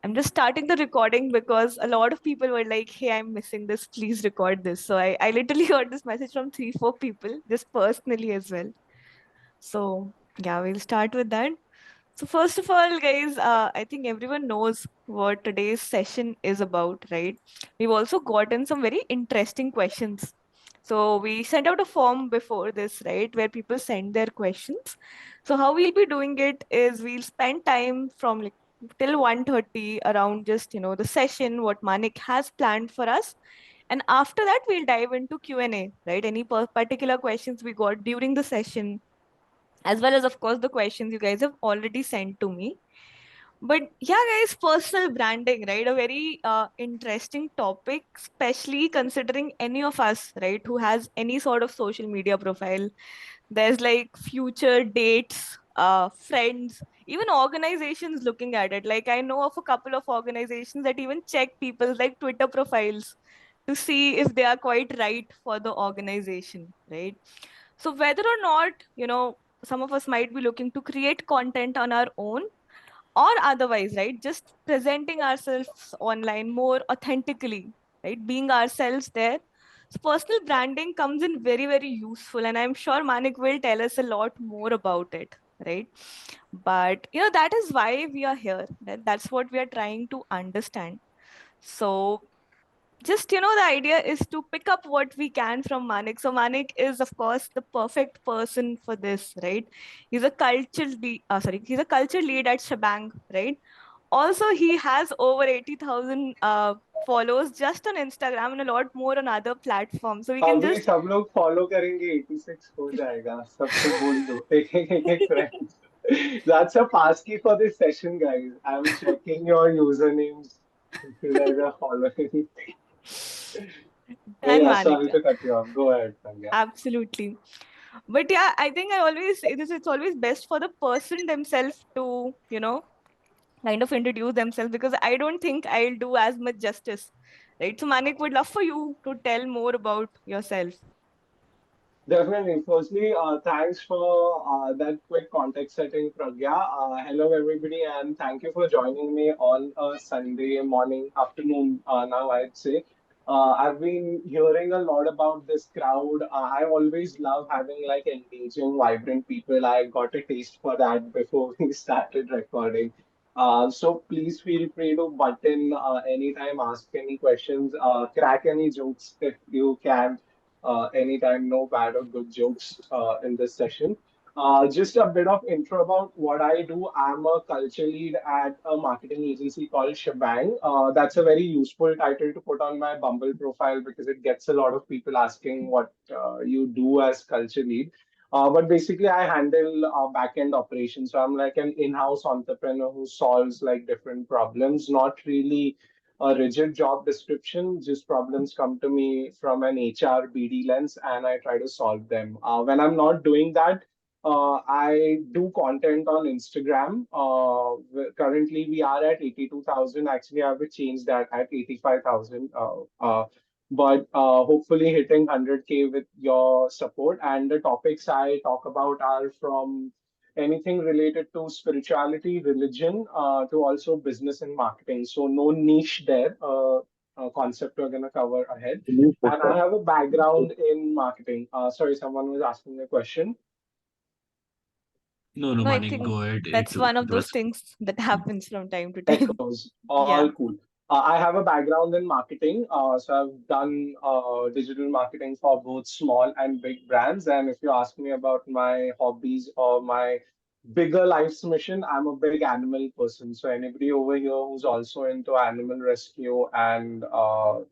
I'm just starting the recording because a lot of people were like, hey, I'm missing this. Please record this. So I literally got this message from 3, 4 people, just personally as well. So yeah, we'll start with that. So first of all, guys, I think everyone knows what today's session is about, right? We've also gotten some very interesting questions. So we sent out a form before this, right, where people send their questions. So how we'll be doing it is we'll spend time from like till 1:30 around just, the session, what Manik has planned for us. And after that, we'll dive into Q&A, right? Any particular questions we got during the session, as well as, of course, the questions you guys have already sent to me. But yeah, guys, personal branding, right? A very interesting topic, especially considering any of us, right, who has any sort of social media profile. There's like future dates, friends, even organizations looking at it. Like I know of a couple of organizations that even check people's like Twitter profiles to see if they are quite right for the organization, right? So whether or not, some of us might be looking to create content on our own or otherwise, right? Just presenting ourselves online more authentically, right? Being ourselves there. So personal branding comes in very, very useful. And I'm sure Manik will tell us a lot more about it, right? But, that is why we are here. That's what we are trying to understand. So just the idea is to pick up what we can from Manik. So Manik is of course the perfect person for this, right? He's a he's a culture lead at Shabang, right? Also he has over 80,000 followers just on Instagram and a lot more on other platforms, so we can अभी just सब लोग follow करेंगे 86 हो जाएगा सबको बोल दो एक friends. That's a passkey for this session, guys. I'm checking your usernames if you guys are following. Oh done, yeah, Manik. sorry to cut you off. Go ahead, Pragya. Absolutely. But yeah, I think I always say this, it's always best for the person themselves to, kind of introduce themselves, because I don't think I'll do as much justice. Right. So Manik, would love for you to tell more about yourself. Definitely. Firstly, thanks for that quick context setting, Pragya. Hello, everybody, and thank you for joining me on a Sunday morning, afternoon now, I'd say. I've been hearing a lot about this crowd. I always love having like engaging, vibrant people. I got a taste for that before we started recording. So please feel free to butt in anytime, ask any questions, crack any jokes if you can anytime, no bad or good jokes in this session. Just a bit of intro about what I do. I'm a culture lead at a marketing agency called Shebang. That's a very useful title to put on my Bumble profile because it gets a lot of people asking what you do as culture lead. But basically, I handle back-end operations. So I'm like an in-house entrepreneur who solves like different problems, not really a rigid job description. Just problems come to me from an HR BD lens and I try to solve them. When I'm not doing that, I do content on Instagram. Currently, we are at 82,000. Actually, I have to change that at 85,000. But hopefully hitting 100K with your support. And the topics I talk about are from anything related to spirituality, religion, to also business and marketing. So no niche there. Concept we're gonna cover ahead. And I have a background in marketing. Sorry, someone was asking a question. No, no, No, I Manik, think go ahead. that's one of It those was things that happens from time to time. Echoes, Yeah. all cool. I have a background in marketing, so I've done digital marketing for both small and big brands. And if you ask me about my hobbies or my bigger life's mission, I'm a big animal person. So anybody over here who's also into animal rescue and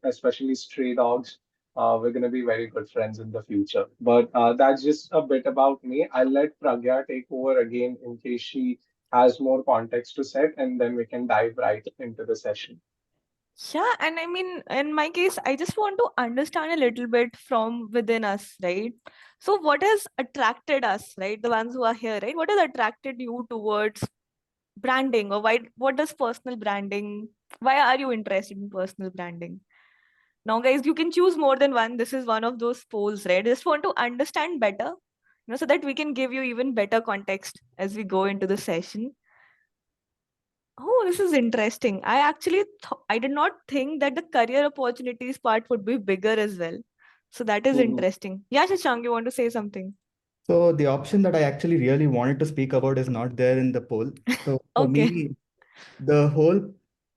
especially stray dogs, we're going to be very good friends in the future. But that's just a bit about me. I'll let Pragya take over again in case she has more context to set, and then we can dive right into the session. Yeah, and I mean, in my case, I just want to understand a little bit from within us, right? So, what has attracted us, right? The ones who are here, right? What has attracted you towards branding, or why? What does personal branding? Why are you interested in personal branding? Now, guys, you can choose more than one. This is one of those polls, right? Just want to understand better, so that we can give you even better context as we go into the session. Oh, this is interesting. I actually I did not think that the career opportunities part would be bigger as well. So that is Mhm. interesting. Yeah, Shashank, you want to say something? So the option that I actually really wanted to speak about is not there in the poll. So for Okay. me, the whole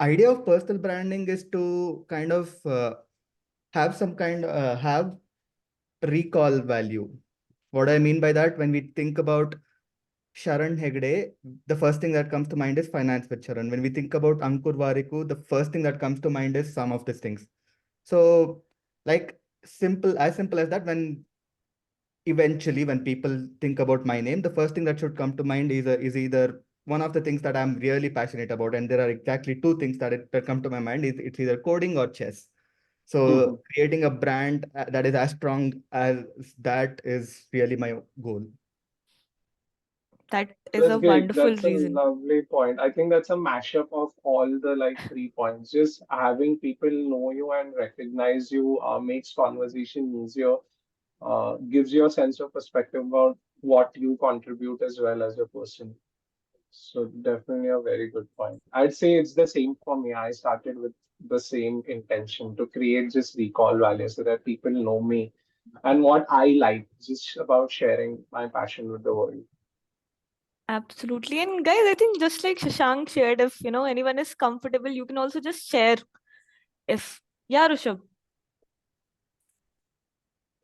idea of personal branding is to kind of have some kind have recall value. What I mean by that, when we think about Sharan Hegde, the first thing that comes to mind is finance with Sharan. When we think about Ankur Wariku, the first thing that comes to mind is some of these things. So, like simple as that, when eventually when people think about my name, the first thing that should come to mind is either one of the things that I'm really passionate about, and there are exactly two things that come to my mind. Is it's either coding or chess. So Mhm. creating a brand that is as strong as that is really my goal. That is That's a great. wonderful That's a reason. lovely point. I think that's a mashup of all the like 3 points. Just having people know you and recognize you makes conversation easier, gives you a sense of perspective about what you contribute as well as a person. So definitely a very good point. I'd say it's the same for me. I started with the same intention to create just recall value so that people know me and what I like, just about sharing my passion with the world. Absolutely. And guys, I think just like Shashank shared, if anyone is comfortable, you can also just share if yeah, Rishabh.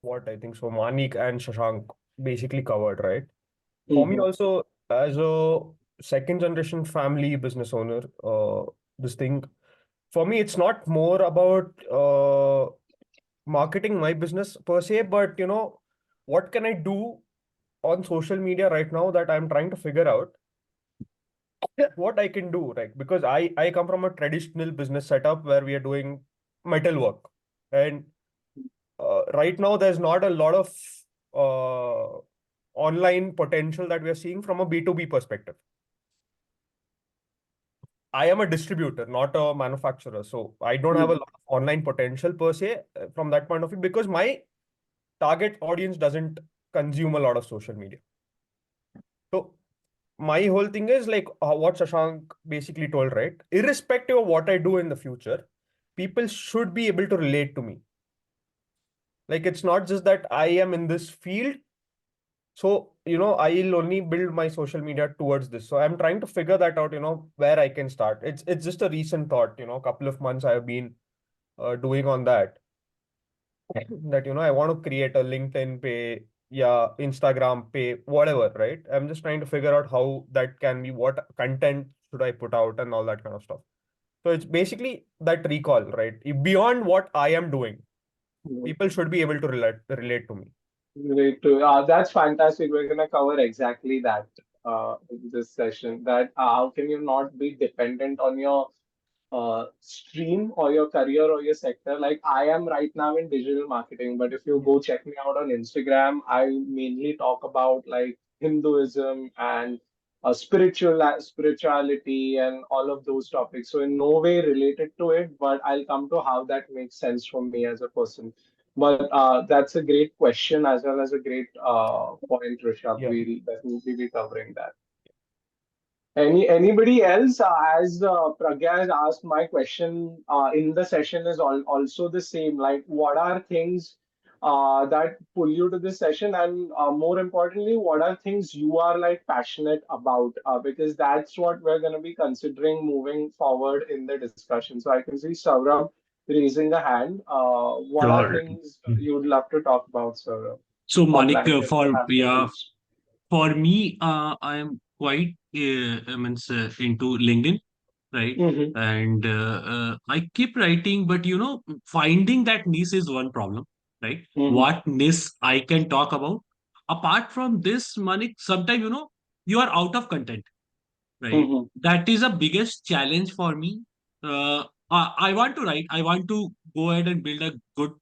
What I think so Manik and Shashank basically covered, right? For me Hmm. also, as a second generation family business owner, this thing for me it's not more about marketing my business per se, but what can I do on social media right now that I'm trying to figure out what I can do, right? Because I come from a traditional business setup where we are doing metal work, and right now there's not a lot of uh, online potential that we are seeing from a B2B perspective. I am a distributor, not a manufacturer, so I don't have a lot of online potential per se from that point of view, because my target audience doesn't consume a lot of social media. So my whole thing is like what Shashank basically told, right? Irrespective of what I do in the future, people should be able to relate to me. Like it's not just that I am in this field. So, I'll only build my social media towards this. So I'm trying to figure that out, where I can start. It's just a recent thought, a couple of months I've been doing on that. That, I want to create a LinkedIn pay, yeah, Instagram pay, whatever, right? I'm just trying to figure out how that can be, what content should I put out and all that kind of stuff. So it's basically that recall, right? Beyond what I am doing, Hmm. people should be able to relate to me. Great to, that's fantastic. We're gonna cover exactly that in this session. That how can you not be dependent on your stream or your career or your sector. Like I am right now in digital marketing, but if you Yeah. go check me out on Instagram, I mainly talk about like Hinduism and spirituality and all of those topics. So in no way related to it, but I'll come to how that makes sense for me as a person. But that's a great question as well as a great point, Rishabh. Yeah. We'll definitely be covering that. Anybody else? As Pragya has asked, my question in the session is also the same. Like, what are things that pull you to this session, and more importantly, what are things you are like passionate about? Because that's what we're going to be considering moving forward in the discussion. So I can see Saurabh raising a hand. What are Sure. things you'd love to talk about, Saurabh, So, or Manik, plan to for have yeah, conversation? for me, I am quite into LinkedIn, right? Mm-hmm. And I keep writing, but finding that niche is one problem, right? Mm-hmm. What niche I can talk about. Apart from this, Manik, sometimes you are out of content, right? Mm-hmm. That is the biggest challenge for me. I want to write. I want to go ahead and build a good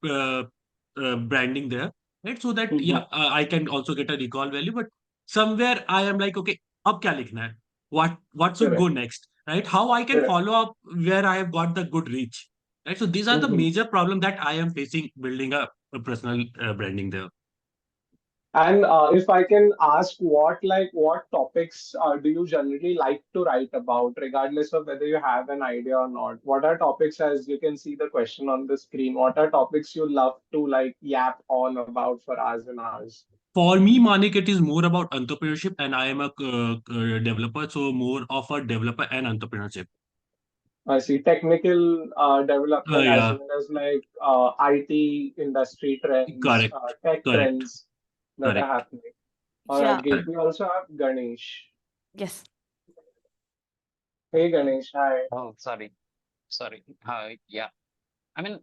branding there, right? So that Mm-hmm. yeah, I can also get a recall value. But somewhere I am like, okay, अब क्या लिखना है? What should go Correct. next, right? How I can Correct. follow up where I have got the good reach, right? So these are the Hmm. major problem that I am facing building a personal branding there. And if I can ask, what topics do you generally like to write about, regardless of whether you have an idea or not? What are topics, as you can see the question on the screen, what are topics you love to like yap on about for hours and hours? For me, Manik, it is more about entrepreneurship, and I am a developer, so more of a developer and entrepreneurship. I see technical development as Yeah, well as like IT industry trends, correct, tech correct, trends that are correct, happening. All right, Yeah. great. correct. We also have Ganesh. Yes. Hey Ganesh, hi. Oh, sorry. Sorry. Yeah. I mean,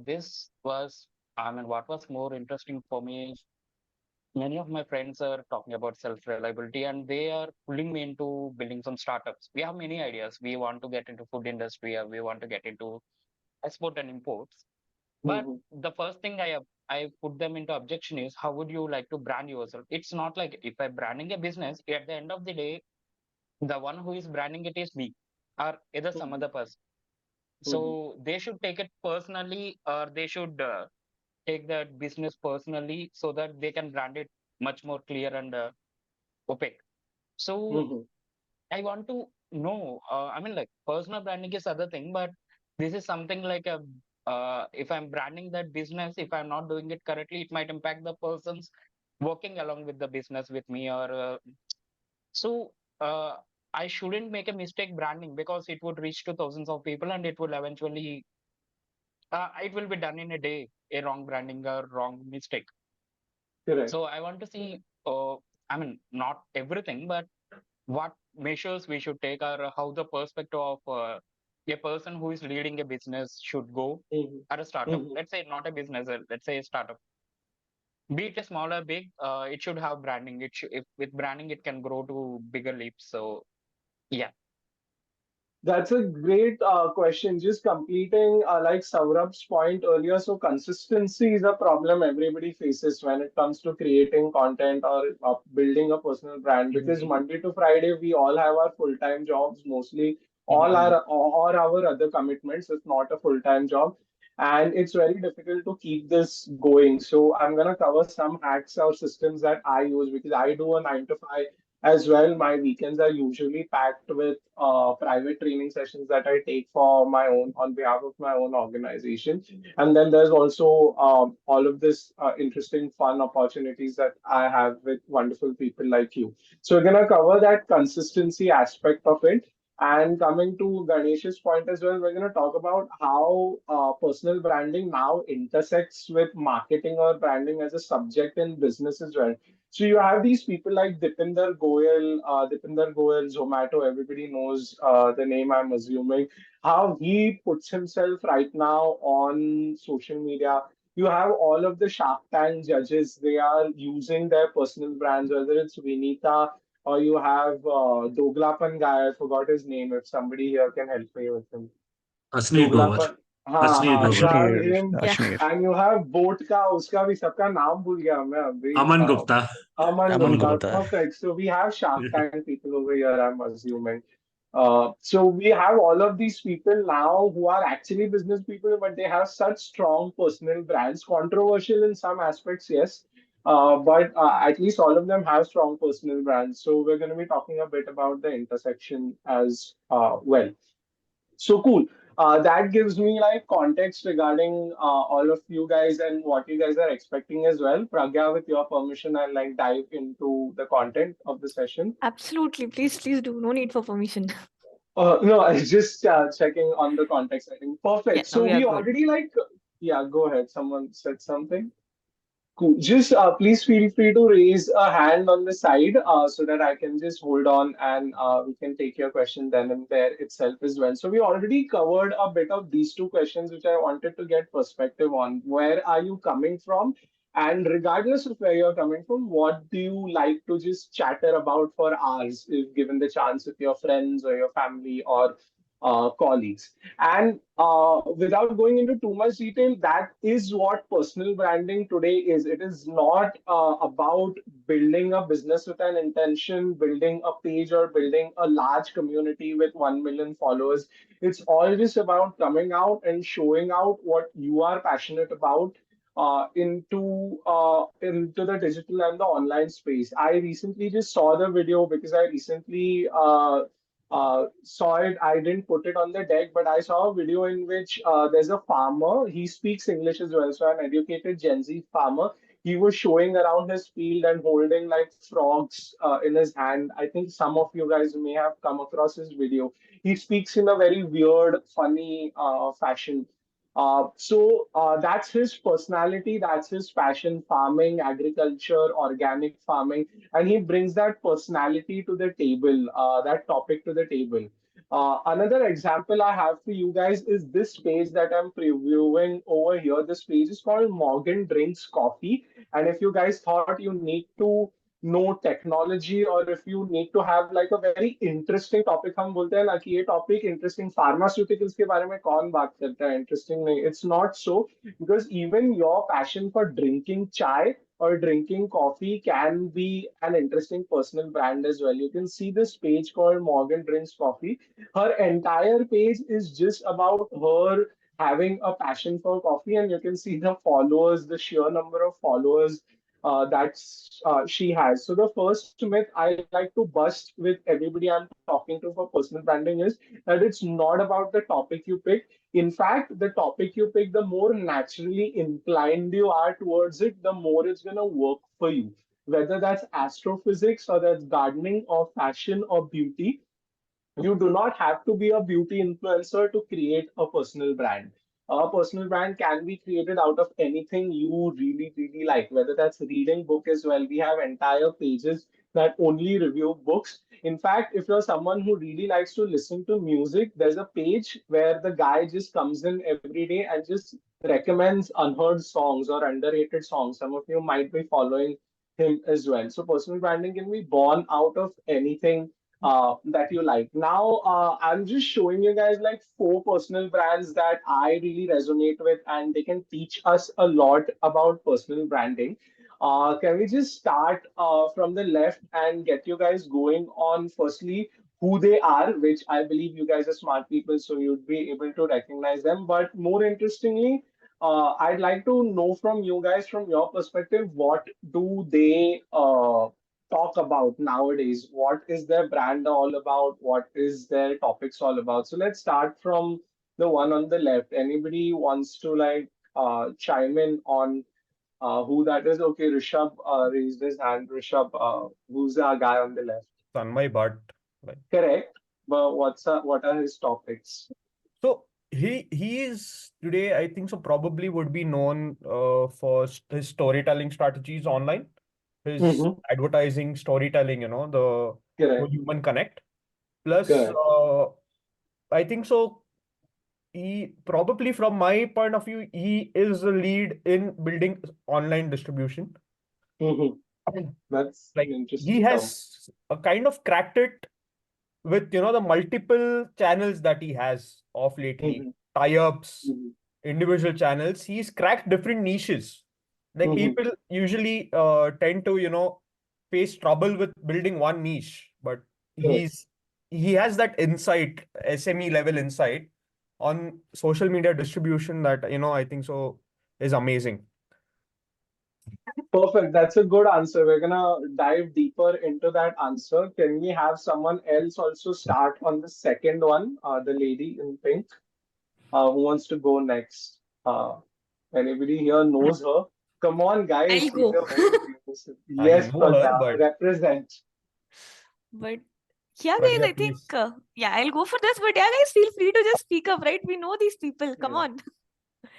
this was, I mean, what was more interesting for me is many of my friends are talking about self-reliability and they are pulling me into building some startups. We have many ideas. We want to get into food industry or we want to get into export and imports. But Mhm, the first thing I put them into objection is how would you like to brand yourself? It's not like if I'm branding a business, at the end of the day, the one who is branding it is me or either some mhm, other person. mhm. So they should take it personally or they should take that business personally so that they can brand it much more clear and opaque. So Mhm. I want to know, I mean, like personal branding is other thing, but this is something like a, if I'm branding that business, if I'm not doing it correctly, it might impact the persons working along with the business with me or so uh, I shouldn't make a mistake branding because it would reach to thousands of people and it will eventually it will be done in a day, a wrong branding or wrong mistake. Correct. So I want to see, I mean, not everything, but what measures we should take or how the perspective of a person who is leading a business should go Mhm, at a startup. mhm. Let's say not a business, let's say a startup. Be it a small or big, it should have branding. It should, if with branding, it can grow to bigger leaps. So yeah. That's a great question. Just completing like Saurabh's point earlier. So consistency is a problem everybody faces when it comes to creating content or building a personal brand. Because Mhm, Monday to Friday, we all have our full-time jobs, mostly all mhm. our or our other commitments. It's not a full-time job, and it's very difficult to keep this going. So I'm gonna cover some hacks or systems that I use because I do a 9 to 5 as well. My weekends are usually packed with private training sessions that I take for my own on behalf of my own organization. And then there's also all of this interesting, fun opportunities that I have with wonderful people like you. So we're gonna cover that consistency aspect of it. And coming to Ganesh's point as well, we're going to talk about how personal branding now intersects with marketing or branding as a subject in business as well. So you have these people like Dipinder Goyal, Zomato. Everybody knows the name. I'm assuming how he puts himself right now on social media. You have all of the Shark Tank judges. They are using their personal brands, whether it's Vinita or you have Doglapan guy. I forgot his name. If somebody here can help me with him. Asli Grover. Doglapan. हाँ Asli हाँ, you Grover. have Ashneer, him Yeah. Ashneer. and you have boat का उसका भी सबका नाम भूल गया मैं अभी Aman Gupta. Aman Aman Gupta. Gupta. Perfect. So we have Shark Tank people over here, I'm assuming. So we have all of these people now who are actually business people, but they have such strong personal brands. Controversial in some aspects, yes. But at least all of them have strong personal brands. So we're going to be talking a bit about the intersection as well. So cool. That gives me like context regarding all of you guys and what you guys are expecting as well. Pragya, with your permission, I'll like dive into the content of the session. Absolutely. Please, please do. No need for permission. No, I was just checking on the context. I think Yeah, perfect. no, So we are we good. already like, yeah, go ahead. Someone said something. Cool. Just please feel free to raise a hand on the side so that I can just hold on and we can take your question then and there itself as well. So we already covered a bit of these two questions, which I wanted to get perspective on. Where are you coming from? And regardless of where you're coming from, what do you like to just chatter about for hours, if given the chance with your friends or your family or colleagues? And without going into too much detail, that is what personal branding today is. It is not about building a business with an intention, building a page, or building a large community with 1 million followers. It's all just about coming out and showing out what you are passionate about. into the digital and the online space. I recently just saw the video because I recently saw it. I didn't put it on the deck, but I saw a video in which there's a farmer. He speaks English as well, so an educated Gen Z farmer. He was showing around his field and holding like frogs in his hand. I think some of you guys may have come across his video. He speaks in a very weird, funny fashion. That's his personality, that's his passion, farming, agriculture, organic farming, and he brings that personality to the table, that topic to the table. Another example I have for you guys is this page that I'm previewing over here. This page is called Morgan Drinks Coffee. And if you guys thought you need to know technology or if you need to have like a very interesting topic, हम बोलते हैं ना कि ये topic interesting pharmaceuticals के बारे में कौन बात करता है, interesting नहीं, it's not so, because even your passion for drinking chai or drinking coffee can be an interesting personal brand as well. You can see this page called Morgan Drinks Coffee. Her entire page is just about her having a passion for coffee, and you can see the followers, the sheer number of followers that she has. So the first myth I like to bust with everybody I'm talking to for personal branding is that it's not about the topic you pick. In fact, the topic you pick, the more naturally inclined you are towards it, the more it's going to work for you. Whether that's astrophysics or that's gardening or fashion or beauty, you do not have to be a beauty influencer to create a personal brand. A personal brand can be created out of anything you really, really like, whether that's reading book as well. We have entire pages that only review books. In fact, if you're someone who really likes to listen to music, there's a page where the guy just comes in every day and just recommends unheard songs or underrated songs. Some of you might be following him as well. So personal branding can be born out of anything that you like. Now, I'm just showing you guys like four personal brands that I really resonate with, and they can teach us a lot about personal branding. Can we just start from the left and get you guys going on firstly who they are, which I believe you guys are smart people, so you'd be able to recognize them. But more interestingly, I'd like to know from you guys, from your perspective, what do they talk about nowadays? What is their brand all about? What is their topics all about? So let's start from the one on the left. Anybody wants to like chime in on who that is? Okay, Rishabh raised his hand. Rishabh, who's the guy on the left? Sanmai Bhatt. Like, Correct. But what are his topics? so he is today, I think so, probably would be known for his storytelling strategies online, his Mm-hmm. advertising storytelling, the Correct. human connect. Plus, Correct. I think so. He probably, from my point of view, he is a lead in building online distribution. Mm-hmm. That's an Like he interesting term. has a kind of cracked it with the multiple channels that he has of lately, Mm-hmm. tie-ups, Mm-hmm. individual channels. He's cracked different niches. Like Mm-hmm. people usually tend to face trouble with building one niche, but Correct. he has that insight, SME level insight on social media distribution that I think so is amazing. Perfect. That's a good answer. We're gonna dive deeper into that answer. Can we have someone else also start on the second one? The lady in pink. Who wants to go next? Anybody here knows her? Come on, I'll guys. She's go. a very famous. I Yes, know her, Pragya, represent. But yeah, guys, Pragya, I think, please. yeah, I'll go for this. But yeah, guys, feel free to just speak up, right? We know these people. Come Yeah. on.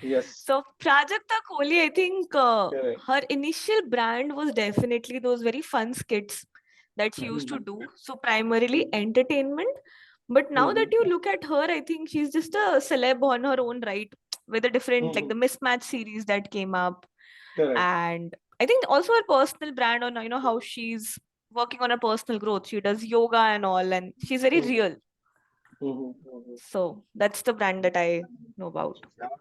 Yes. So Prajakta Kohli, I think Correct. her initial brand was definitely those very fun skits that she used to Mhm. do. So primarily entertainment. But now that Mhm. you look at her, I think she's just a celeb on her own right, with a different, like the Mhm. mismatch series that came up. Correct. And I think also her personal brand on, how she's working on her personal growth. She does yoga and all, and she's very Mhm. real. Mhm. Mhm. So that's the brand that I know about.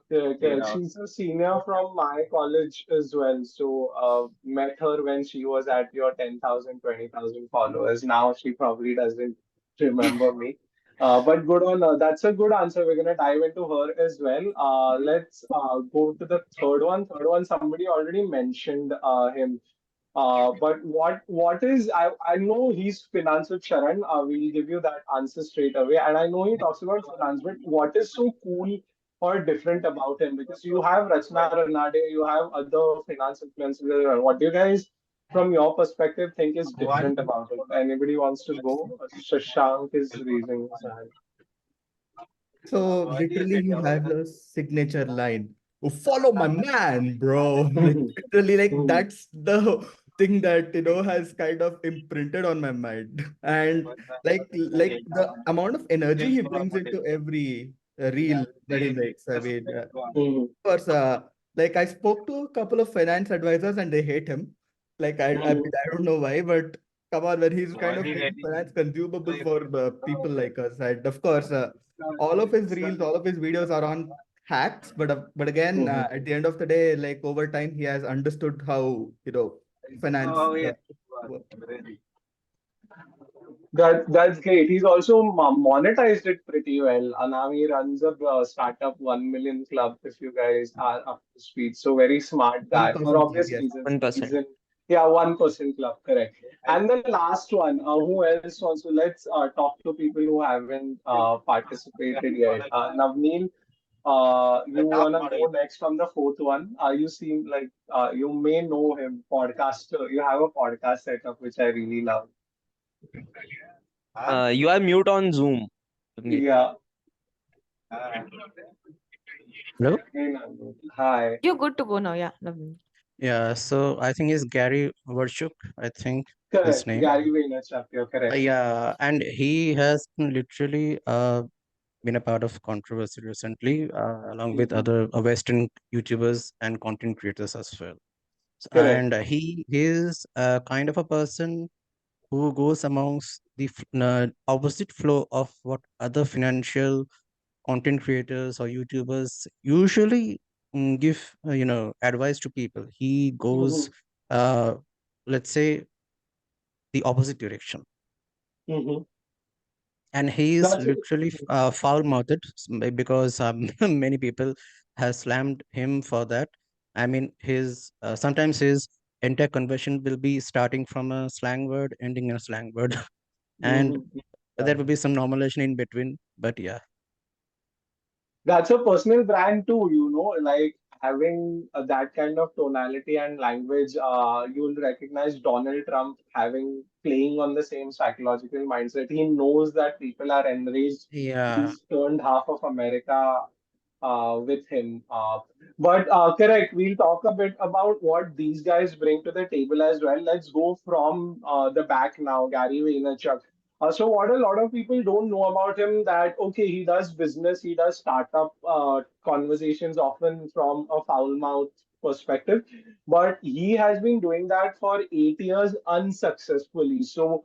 Correct, correct. She's a senior from my college as well. So, met her when she was at your 10,000, 20,000 followers. Now she probably doesn't remember me. But good on that's a good answer. We're gonna dive into her as well. Let's go to the third one. Third one, somebody already mentioned him. But what is I know he's finance with Sharan. We'll give you that answer straight away. And I know he talks about finance, but what is so cool or different about him? Because you have Rachna Ranade, you have other finance influencers. What do you guys, from your perspective, think is different about it? Anybody wants to go? Shashank is raising his hand. So literally, he has a signature line. Oh, follow my man, bro. Like literally, like that's the thing that has kind of imprinted on my mind. And like the amount of energy he brings into every reel that he makes. I mean, course, like I spoke to a couple of finance advisors and they hate him. Like mean, I don't know why, but come on, when he's kind of making finance consumable for people like us. And of course, all of his reels, all of his videos are on hacks. But again, at the end of the day, like over time, he has understood how finance work. That's great. He's also monetized it pretty well. Anami runs a startup 1 million club. If you guys are up to speed, so very smart guy for 1% club, obvious yes. reasons. 1%. Yeah, 1% club, correct. And the last one, who else wants to? Let's talk to people who haven't participated yet. Navneel, you wanna go next on the fourth one? You seem like you may know him, podcaster. You have a podcast setup which I really love. You are mute on Zoom. Navneet. Yeah. Hello? Hey, Navneet. Hi. You're good to go now. Yeah, lovely. Yeah, so I think it's Gary Verchuk, I think his Correct. name. Gary Vaynerchuk, you're correct. Yeah, and he has literally been a part of controversy recently, along with Mhm. other Western YouTubers and content creators as well. Correct. And he is kind of a person who goes amongst the opposite flow of what other financial content creators or YouTubers usually give advice to people. He goes Mhm. uh, let's say the opposite direction, Mhm. and he is That's literally foul-mouthed because many people have slammed him for that. I mean, his sometimes his entire conversation will be starting from a slang word, ending in a slang word, and mhm. there will be some normalization in between. But yeah, That's a personal brand too, like having that kind of tonality and language. You'll recognize Donald Trump having playing on the same psychological mindset. He knows that people are enraged. yeah, He's turned half of America with him. But correct, we'll talk a bit about what these guys bring to the table as well. Let's go from the back now, Gary Vaynerchuk. So what a lot of people don't know about him that okay, he does business, he does startup conversations often from a foul mouth perspective, but he has been doing that for 8 years unsuccessfully. So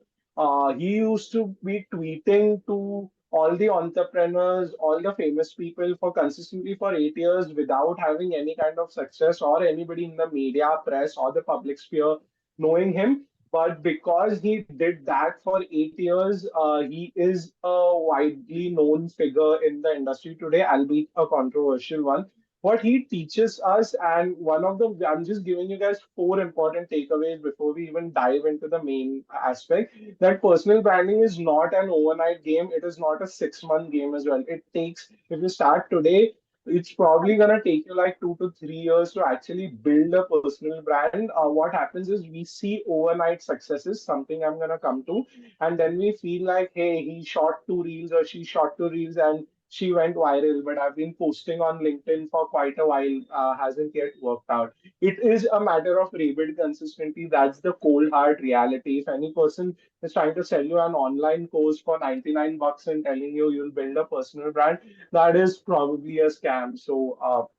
he used to be tweeting to all the entrepreneurs, all the famous people for consistently for 8 years without having any kind of success or anybody in the media, press, or the public sphere knowing him. But because he did that for 8 years, he is a widely known figure in the industry today, albeit a controversial one. What he teaches us, and one of the, I'm just giving you guys four important takeaways before we even dive into the main aspect, that personal branding is not an overnight game. It is not a 6 month game as well. It takes, if you start today, it's probably going to take you like 2 to 3 years to actually build a personal brand. What happens is we see overnight successes, something I'm going to come to, and then we feel like, hey, he shot 2 reels or she shot 2 reels and she went viral, but I've been posting on LinkedIn for quite a while, hasn't yet worked out. It is a matter of rebuild consistency. That's the cold hard reality. If any person is trying to sell you an online course for 99 bucks and telling you you'll build a personal brand, that is probably a scam. So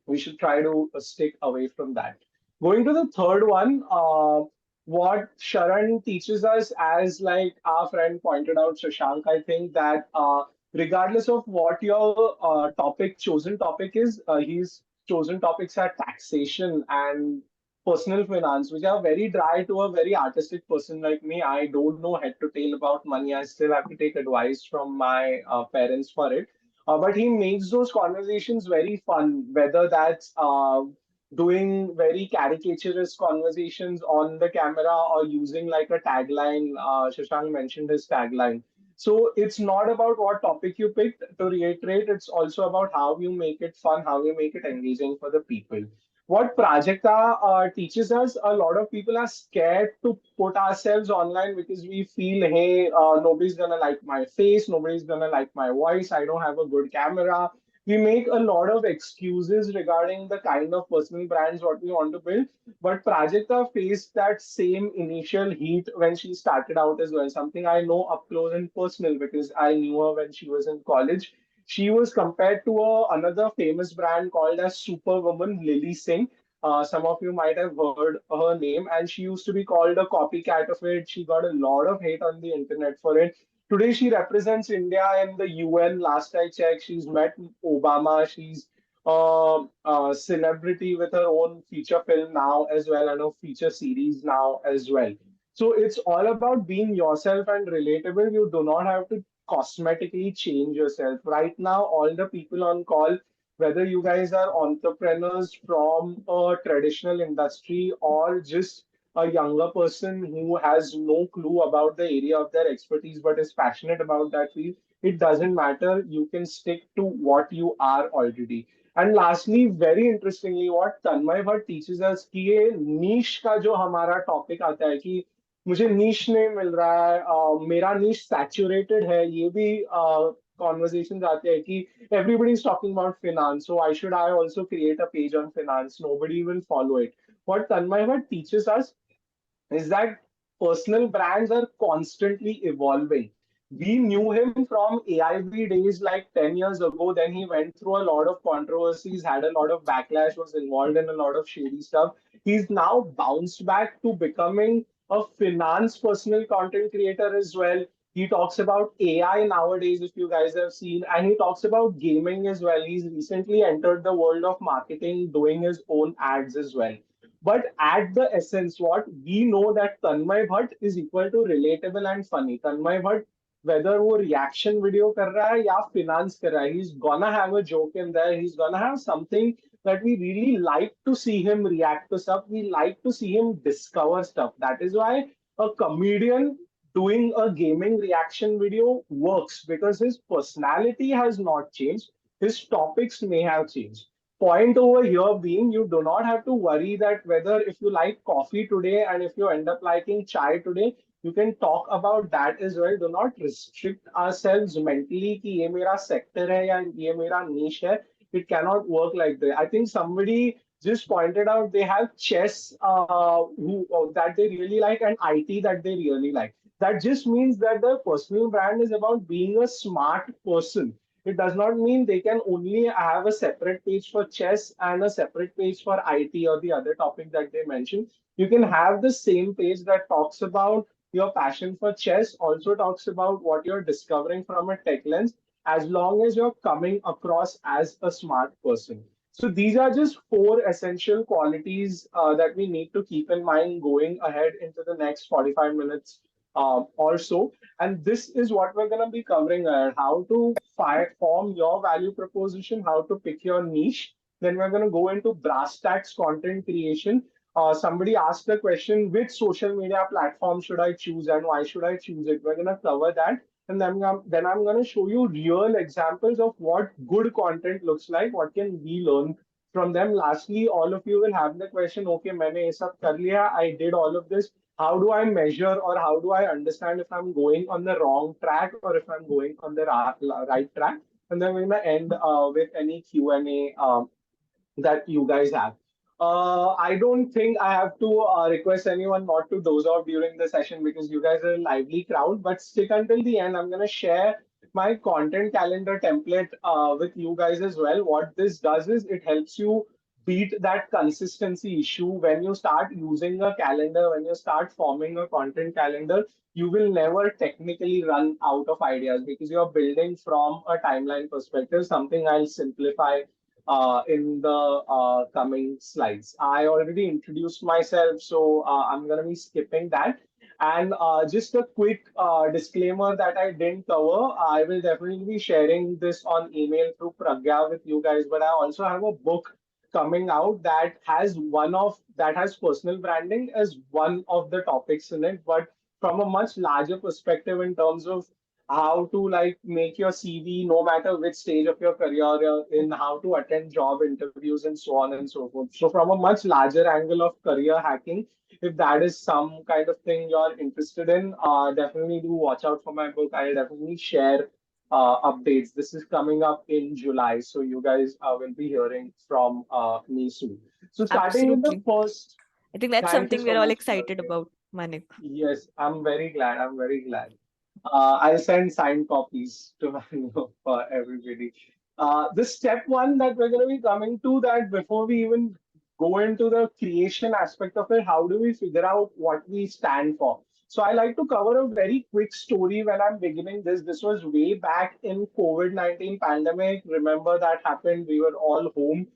we should try to stick away from that. Going to the third one, what Sharan teaches us, as like our friend pointed out, Shashank, I think that regardless of what your chosen topic is, his chosen topics are taxation and personal finance, which are very dry to a very artistic person like me. I don't know head to tail about money. I still have to take advice from my parents for it. But he makes those conversations very fun, whether that's doing very caricaturous conversations on the camera or using like a tagline. Shashank mentioned his tagline. So it's not about what topic you picked. To reiterate, it's also about how you make it fun, how you make it engaging for the people. What Prajakta teaches us, a lot of people are scared to put ourselves online because we feel, hey, nobody's gonna like my face, nobody's gonna like my voice, I don't have a good camera. We make a lot of excuses regarding the kind of personal brands what we want to build. But Prajakta faced that same initial heat when she started out as well. Something I know up close and personal because I knew her when she was in college. She was compared to another famous brand called as Superwoman, Lily Singh. Some of you might have heard her name, and she used to be called a copycat of it. She got a lot of hate on the internet for it. Today, she represents India in the UN. Last I checked, she's met Obama. She's a celebrity with her own feature film now as well, and a feature series now as well. So it's all about being yourself and relatable. You do not have to cosmetically change yourself. Right now, all the people on call, whether you guys are entrepreneurs from a traditional industry or just a younger person who has no clue about the area of their expertise but is passionate about that field, it doesn't matter. You can stick to what you are already. And lastly, very interestingly, what Tanmay Bhatt teaches us कि ये niche का जो हमारा topic आता है कि मुझे नीश नहीं मिल रहा है, मेरा नीश सैचुरेटेड है, ये भी कॉन्वर्जेशन आते हैं कि everybody is talking about finance, so why should I also create a page on finance? Nobody will follow it. What Tanmay Bhatt teaches us is that personal brands are constantly evolving. We knew him from AIB days like 10 years ago. Then he went through a lot of controversies, had a lot of backlash, was involved in a lot of shady stuff. He's now bounced back to becoming a finance personal content creator as well. He talks about AI nowadays, if you guys have seen, and he talks about gaming as well. He's recently entered the world of marketing, doing his own ads as well. But at the essence, what we know that Tanmay Bhatt is equal to relatable and funny. Tanmay Bhatt, whether वो reaction video कर रहा है या finance कर रहा है, he's gonna have a joke in there. He's gonna have something that we really like to see him react to stuff. We like to see him discover stuff. That is why a comedian doing a gaming reaction video works because his personality has not changed. His topics may have changed. Point over here being you do not have to worry that whether if you like coffee today and if you end up liking chai today, you can talk about that as well. Do not restrict ourselves mentally कि ये मेरा sector है या ये मेरा niche है. It cannot work like that. I think somebody just pointed out they have chess that they really like and IT that they really like. That just means that the personal brand is about being a smart person. It does not mean they can only have a separate page for chess and a separate page for IT or the other topic that they mentioned. You can have the same page that talks about your passion for chess, also talks about what you're discovering from a tech lens, as long as you're coming across as a smart person. So these are just four essential qualities that we need to keep in mind going ahead into the next 45 minutes or so. And this is what we're going to be covering how to form your value proposition, how to pick your niche. Then we're going to go into brass tacks content creation. Somebody asked the question, which social media platform should I choose and why should I choose it? We're going to cover that. And then I'm going to show you real examples of what good content looks like. What can we learn from them? Lastly, all of you will have the question, okay, मैंने ये सब कर लिया, I did all of this. How do I measure or how do I understand if I'm going on the wrong track or if I'm going on the right track? And then we're going to end with any Q&A that you guys have. I don't think I have to request anyone not to doze off during the session because you guys are a lively crowd. But stick until the end. I'm going to share my content calendar template with you guys as well. What this does is it helps you beat that consistency issue. When you start using a calendar, when you start forming a content calendar, you will never technically run out of ideas because you're building from a timeline perspective. Something I'll simplify in the coming slides. I already introduced myself, so I'm going to be skipping that. And just a quick disclaimer that I didn't cover. I will definitely be sharing this on email through Pragya with you guys. But I also have a book coming out that has personal branding as one of the topics in it, but from a much larger perspective in terms of how to like make your CV no matter which stage of your career you're in, how to attend job interviews and so on and so forth. So from a much larger angle of career hacking, if that is some kind of thing you're interested in, definitely do watch out for my book. I'll definitely share updates. This is coming up in July, so you guys will be hearing from me soon. So starting with the Absolutely. first, I think that's thank you something so we're all much, excited Pragya. about, Manik. Yes, I'm very glad. I'm very glad. I'll send signed copies to Manu for everybody. The step one that we're going to be coming to, that before we even go into the creation aspect of it, how do we figure out what we stand for? So I like to cover a very quick story when I'm beginning this. This was way back in COVID-19 pandemic. Remember that happened. We were all home,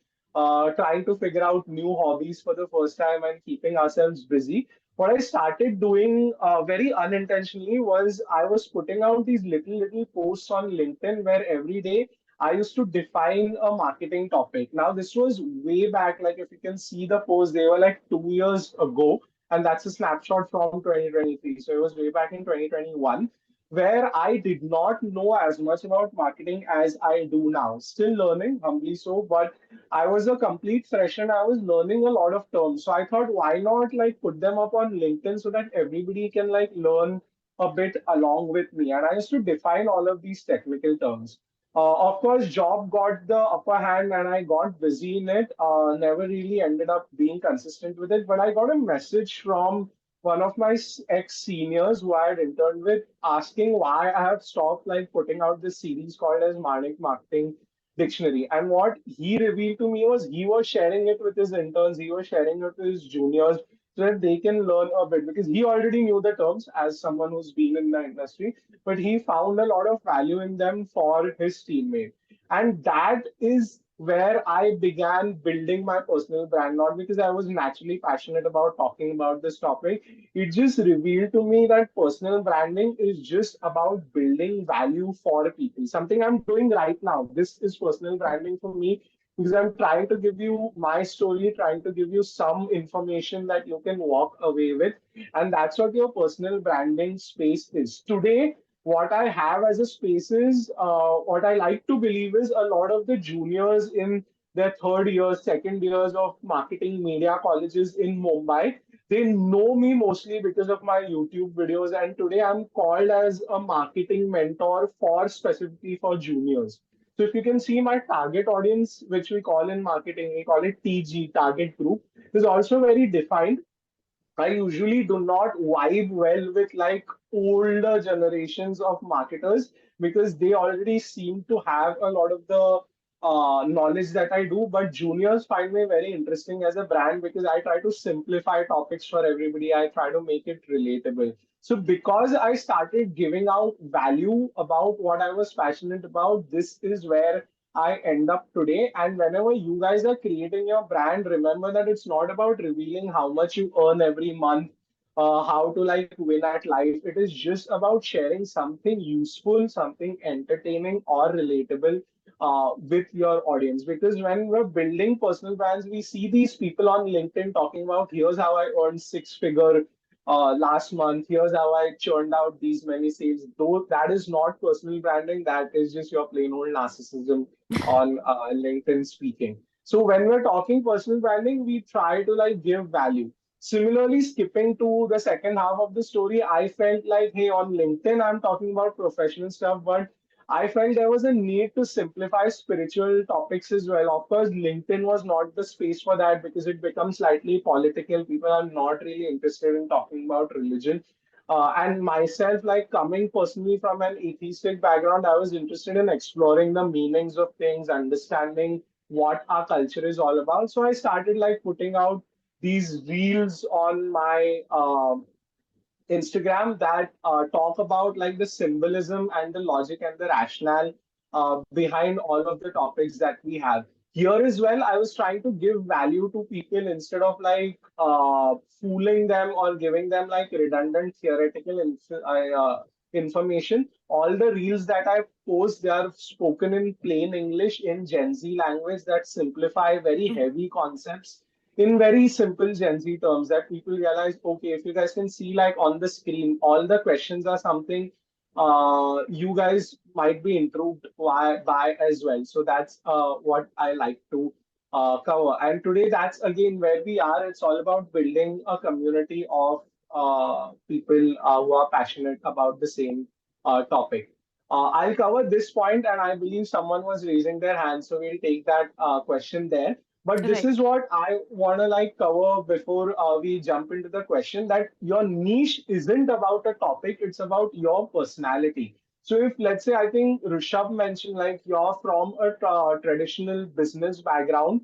trying to figure out new hobbies for the first time and keeping ourselves busy. What I started doing very unintentionally was I was putting out these little posts on LinkedIn where every day I used to define a marketing topic. Now this was way back, like if you can see the posts, they were like 2 years ago, and that's a snapshot from 2023. So it was way back in 2021 where I did not know as much about marketing as I do now. Still learning, humbly so, but I was a complete fresh and I was learning a lot of terms. So I thought, why not like put them up on LinkedIn so that everybody can like learn a bit along with me. And I used to define all of these technical terms. Of course, job got the upper hand and I got busy in it. Never really ended up being consistent with it. But I got a message from one of my ex seniors who I had interned with asking why I have stopped like putting out this series called as Manik Marketing Dictionary. And what he revealed to me was he was sharing it with his interns, he was sharing it with his juniors so that they can learn a bit because he already knew the terms as someone who's been in the industry, but he found a lot of value in them for his teammate. And that is where I began building my personal brand, not because I was naturally passionate about talking about this topic. It just revealed to me that personal branding is just about building value for people. Something I'm doing right now. This is personal branding for me because I'm trying to give you my story, trying to give you some information that you can walk away with. And that's what your personal branding space is. Today, what I have as a space is what I like to believe is a lot of the juniors in their third years, second years of marketing media colleges in Mumbai, they know me mostly because of my YouTube videos. And today I'm called as a marketing mentor for specifically for juniors. So if you can see my target audience, which we call in marketing, we call it TG, target group, is also very defined. I usually do not vibe well with like older generations of marketers because they already seem to have a lot of the knowledge that I do. But juniors find me very interesting as a brand because I try to simplify topics for everybody. I try to make it relatable. So because I started giving out value about what I was passionate about, this is where I end up today. And whenever you guys are creating your brand, remember that it's not about revealing how much you earn every month, how to like win at life. It is just about sharing something useful, something entertaining or relatable with your audience. Because when we're building personal brands, we see these people on LinkedIn talking about here's how I earned six figure last month. Here's how I churned out these many sales. Though that is not personal branding, that is just your plain old narcissism on LinkedIn speaking. So when we're talking personal branding, we try to like give value. Similarly, skipping to the second half of the story, I felt like, hey, on LinkedIn, I'm talking about professional stuff, but I felt there was a need to simplify spiritual topics as well. Of course, LinkedIn was not the space for that because it becomes slightly political. People are not really interested in talking about religion. And myself, like coming personally from an atheistic background, I was interested in exploring the meanings of things, understanding what our culture is all about. So I started like putting out these reels on my Instagram that talk about like the symbolism and the logic and the rationale behind all of the topics that we have. here as well, I was trying to give value to people instead of like fooling them or giving them like redundant theoretical information. All the reels that I post, they are spoken in plain English in Gen Z language that simplify very Mhm. heavy concepts in very simple Gen Z terms that people realize, okay, if you guys can see like on the screen, all the questions are something you guys might be intrigued by as well. So that's what I like to cover. And today, that's again where we are. It's all about building a community of people who are passionate about the same topic. I'll cover this point, and I believe someone was raising their hand, so we'll take that question there. But this Right. is what I want to like cover before we jump into the question, that your niche isn't about a topic, it's about your personality. So if let's say I think Rishabh mentioned like you're from a traditional business background,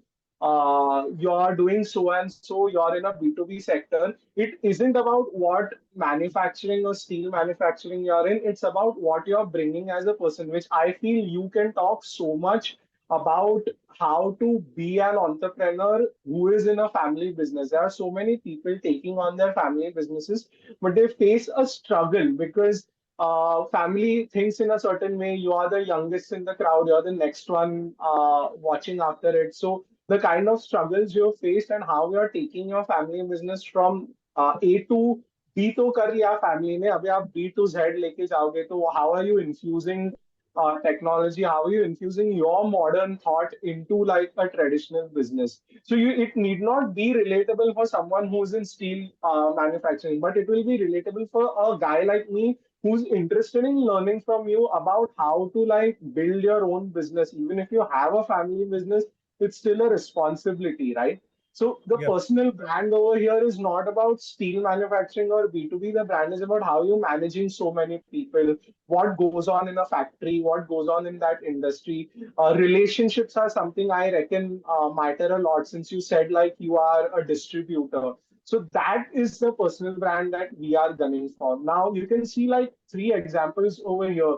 you're doing so and so, you're in a B2B sector. It isn't about what manufacturing or steel manufacturing you're in, it's about what you're bringing as a person, which I feel you can talk so much about how to be an entrepreneur who is in a family business. There are so many people taking on their family businesses, but they face a struggle because family thinks in a certain way. You are the youngest in the crowd, you're the next one watching after it. So the kind of struggles you've faced and how you're taking your family business from A to B तो कर लिया family ने, अभी आप B to Z लेके जाओगे, तो how are you infusing technology, how are you infusing your modern thought into like a traditional business? So you, it need not be relatable for someone who's in steel manufacturing, but it will be relatable for a guy like me who's interested in learning from you about how to like build your own business. Even if you have a family business, it's still a responsibility, right? So the Yep. personal brand over here is not about steel manufacturing or B2B. The brand is about how you're managing so many people, what goes on in a factory, what goes on in that industry. Relationships are something I reckon matter a lot, since you said like you are a distributor. So that is the personal brand that we are gunning for. Now you can see like three examples over here.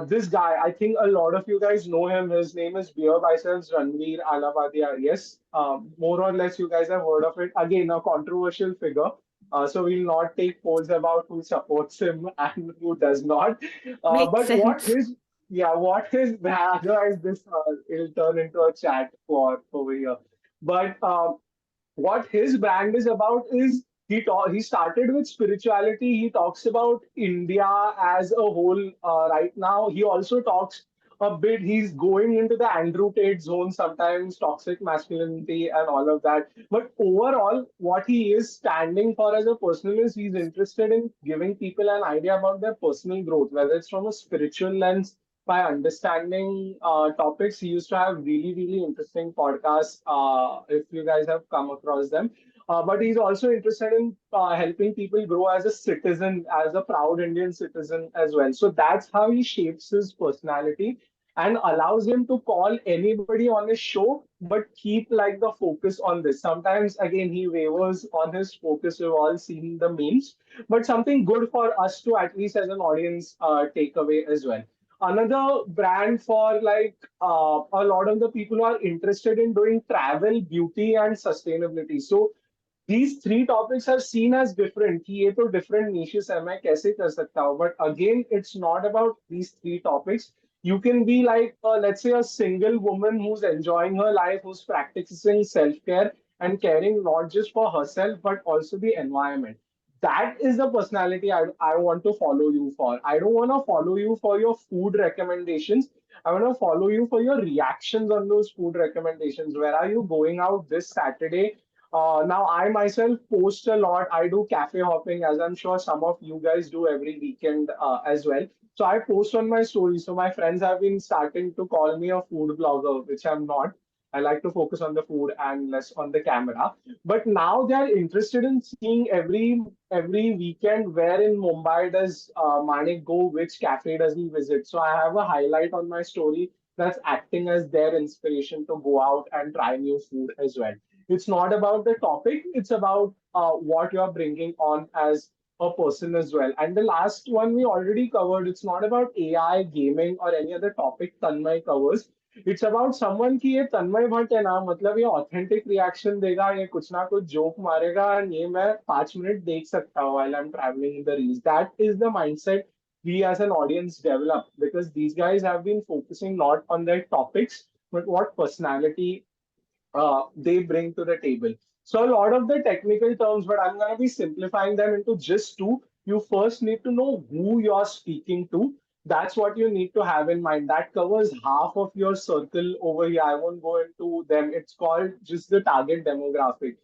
This guy, I think a lot of you guys know him. His name is Beer Biceps Ranveer Alavadia. Yes, more or less you guys have heard of it. Again, a controversial figure. So we'll not take polls about who supports him and who does not. Makes But what sense. his, yeah, what his, otherwise this it'll turn into a chat war over here. But what his brand is about is he started with spirituality. He talks about India as a whole right now. He also talks a bit. He's going into the Andrew Tate zone sometimes, toxic masculinity and all of that. But overall, what he is standing for as a person is he's interested in giving people an idea about their personal growth, whether it's from a spiritual lens, by understanding topics. He used to have really, really interesting podcasts, if you guys have come across them. But he's also interested in helping people grow as a citizen, as a proud Indian citizen as well. So that's how he shapes his personality and allows him to call anybody on his show, but keep like the focus on this. Sometimes, again, he wavers on his focus. We've all seen the memes, but something good for us to at least as an audience take away as well. Another brand for like a lot of the people who are interested in doing travel, beauty, and sustainability. So these three topics are seen as different कि ये तो different niches है, मैं कैसे कर सकता हूँ. But again, it's not about these three topics. You can be like let's say a single woman who's enjoying her life, who's practicing self-care and caring not just for herself but also the environment. That is the personality I want to follow you for. I don't want to follow you for your food recommendations. I want to follow you for your reactions on those food recommendations. Where are you going out this Saturday? Now, I myself post a lot. I do cafe hopping, as I'm sure some of you guys do every weekend as well. So I post on my story. So my friends have been starting to call me a food blogger, which I'm not. I like to focus on the food and less on the camera. But now they're interested in seeing every weekend where in Mumbai does Manik go, which cafe does he visit. So I have a highlight on my story that's acting as their inspiration to go out and try new food as well. It's not about the topic, it's about what you're bringing on as a person as well. And the last one we already covered, it's not about AI, gaming, or any other topic Tanmay covers. It's about someone की ये तन्मय भट्ट है ना, मतलब ये authentic reaction देगा, ये कुछ ना कुछ जोक मारेगा, and ये मैं 5 मिनट देख सकता हूँ while I'm traveling in the reels. That is the mindset we as an audience develop, because these guys have been focusing not on their topics but what personality they bring to the table. So a lot of the technical terms, but I'm going to be simplifying them into just two. You first need to know who you're speaking to. That's what you need to have in mind. That covers half of your circle over here. I won't go into them. It's called just the target demographic.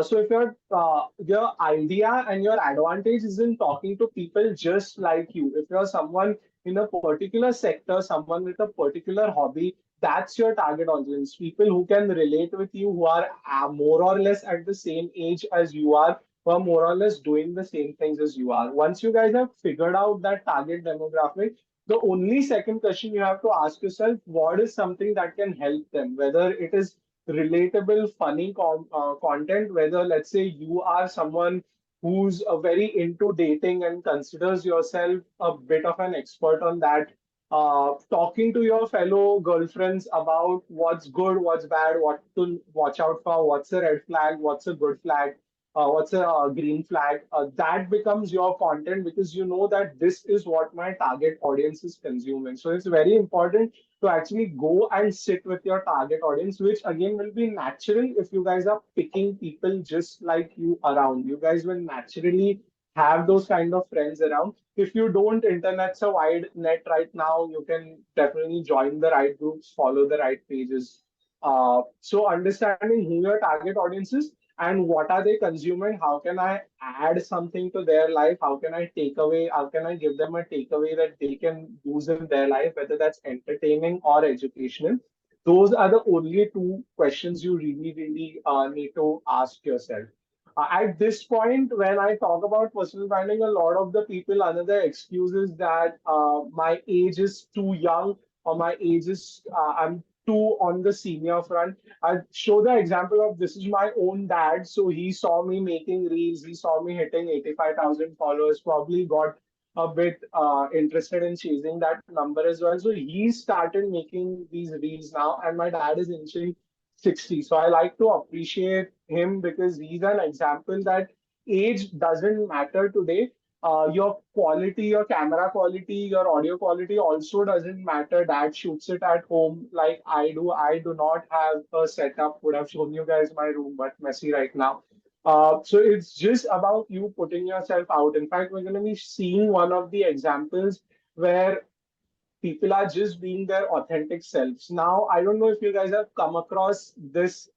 So if your idea and your advantage is in talking to people just like you, if you're someone in a particular sector, someone with a particular hobby, that's your target audience. People who can relate with you, who are more or less at the same age as you are, who are more or less doing the same things as you are. Once you guys have figured out that target demographic, the only second question you have to ask yourself, what is something that can help them? Whether it is relatable, funny content, whether let's say you are someone who's very into dating and considers yourself a bit of an expert on that, talking to your fellow girlfriends about what's good, what's bad, what to watch out for, what's a red flag, what's a good flag, what's a green flag. That becomes your content because you know that this is what my target audience is consuming. So it's very important to actually go and sit with your target audience, which again will be natural if you guys are picking people just like you around. You guys will naturally have those kind of friends around. If you don't, internet's a wide net right now. You can definitely join the right groups, follow the right pages. So understanding who your target audience is and what are they consuming, how can I add something to their life? How can I take away? How can I give them a takeaway that they can use in their life, whether that's entertaining or educational? Those are the only two questions you really need to ask yourself. At this point, when I talk about personal branding, a lot of the people, another excuse is that my age is too young or my age is, I'm too on the senior front. I show the example of this is my own dad. So he saw me making reels, he saw me hitting 85,000 followers, probably got a bit interested in chasing that number as well. So he started making these reels now, and my dad is inching 60. So I like to appreciate him because he's an example that age doesn't matter today. Your quality, your camera quality, your audio quality also doesn't matter. Dad shoots it at home like I do. I do not have a setup. Would have shown you guys my room, but messy right now. So it's just about you putting yourself out. In fact, we're going to be seeing one of the examples where people are just being their authentic selves. Now, I don't know if you guys have come across this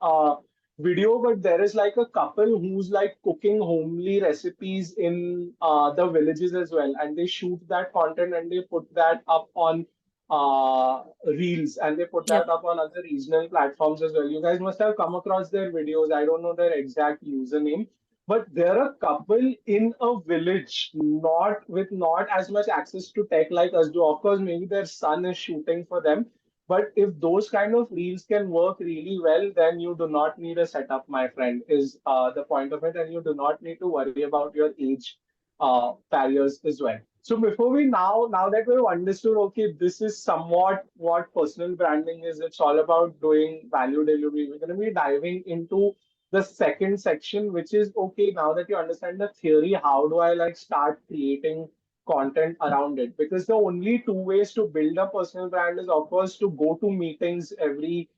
video, but there is like a couple who's like cooking homely recipes in the villages as well, and they shoot that content and they put that up on reels, and they put Yep. that up on other regional platforms as well. You guys must have come across their videos. I don't know their exact username, but they're a couple in a village, not as much access to tech like us do. Of course, maybe their son is shooting for them. But if those kind of reels can work really well, then you do not need a setup, my friend, is the point of it. And you do not need to worry about your age barriers as well. So before we now that we've understood, okay, this is somewhat what personal branding is. It's all about doing value delivery. We're going to be diving into the second section, which is okay, now that you understand the theory, how do I like start creating content around it? Because the only two ways to build a personal brand is, of course, to go to meetings every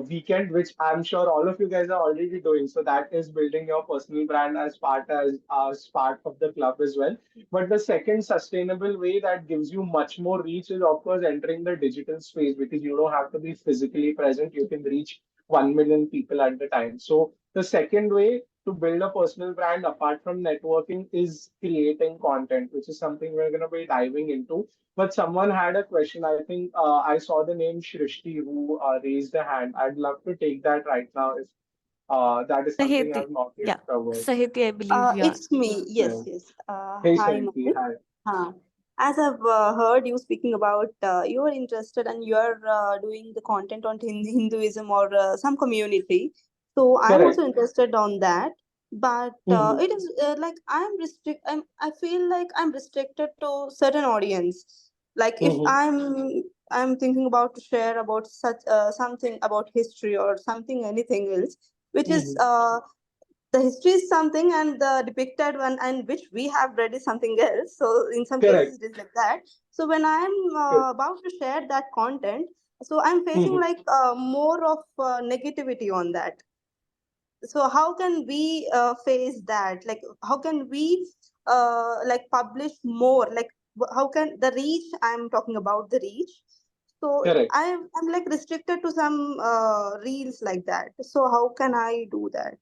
weekend, which I'm sure all of you guys are already doing. So that is building your personal brand as part of the club as well. But the second sustainable way that gives you much more reach is, of course, entering the digital space, because you don't have to be physically present. You can reach 1 million people at the time. So the second way to build a personal brand apart from networking is creating content, which is something we're going to be diving into. But someone had a question. I think I saw the name Shrishti who raised a hand. I'd love to take that right now if that is something Sahiti. I've not yet Yeah. covered. Sahiti, I believe, yeah. It's me. Yes, Yeah. yes. Hey, Hi, Shanti. Mohit. Hi. As I've heard you speaking about, you are interested and you are doing the content on Hinduism or some community. So I'm Correct. also interested on that. But Mhm. it is like I feel like I'm restricted to certain audience. Like if Mm-hmm. I'm thinking about to share about such something about history or something anything else, which is Mm-hmm. the history is something and the depicted one and which we have read is something else. So in some Correct. cases it is like that. So when I'm Correct. about to share that content, so I'm facing Mm-hmm. like more of negativity on that. So how can we face that? Like how can we like publish more? Like how can the reach, I'm talking about the reach. So Correct. I'm like restricted to some reels like that. So how can I do that?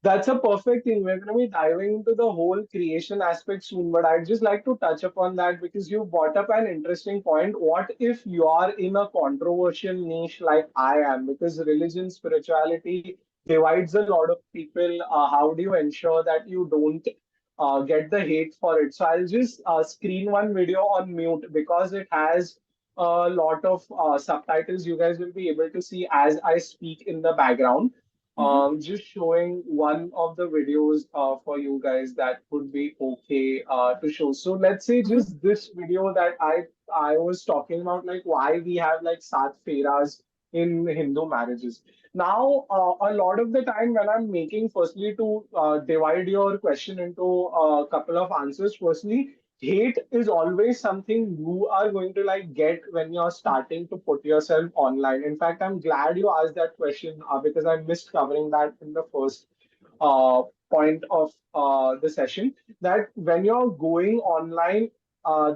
That's a perfect thing. We're going to be diving into the whole creation aspect soon, but I'd just like to touch upon that because you brought up an interesting point. What if you are in a controversial niche like I am? Because religion, spirituality divides a lot of people. How do you ensure that you don't get the hate for it? So I'll just screen one video on mute because it has a lot of subtitles you guys will be able to see as I speak in the background. Mm-hmm. Just showing one of the videos for you guys that would be okay to show. So let's say Mm-hmm. just this video that I was talking about, like why we have like sat feras in Hindu marriages. Now, a lot of the time when I'm making, firstly, to divide your question into a couple of answers. Firstly, hate is always something you are going to like get when you're starting to put yourself online. In fact, I'm glad you asked that question because I missed covering that in the first uh, point of the session, that when you're going online,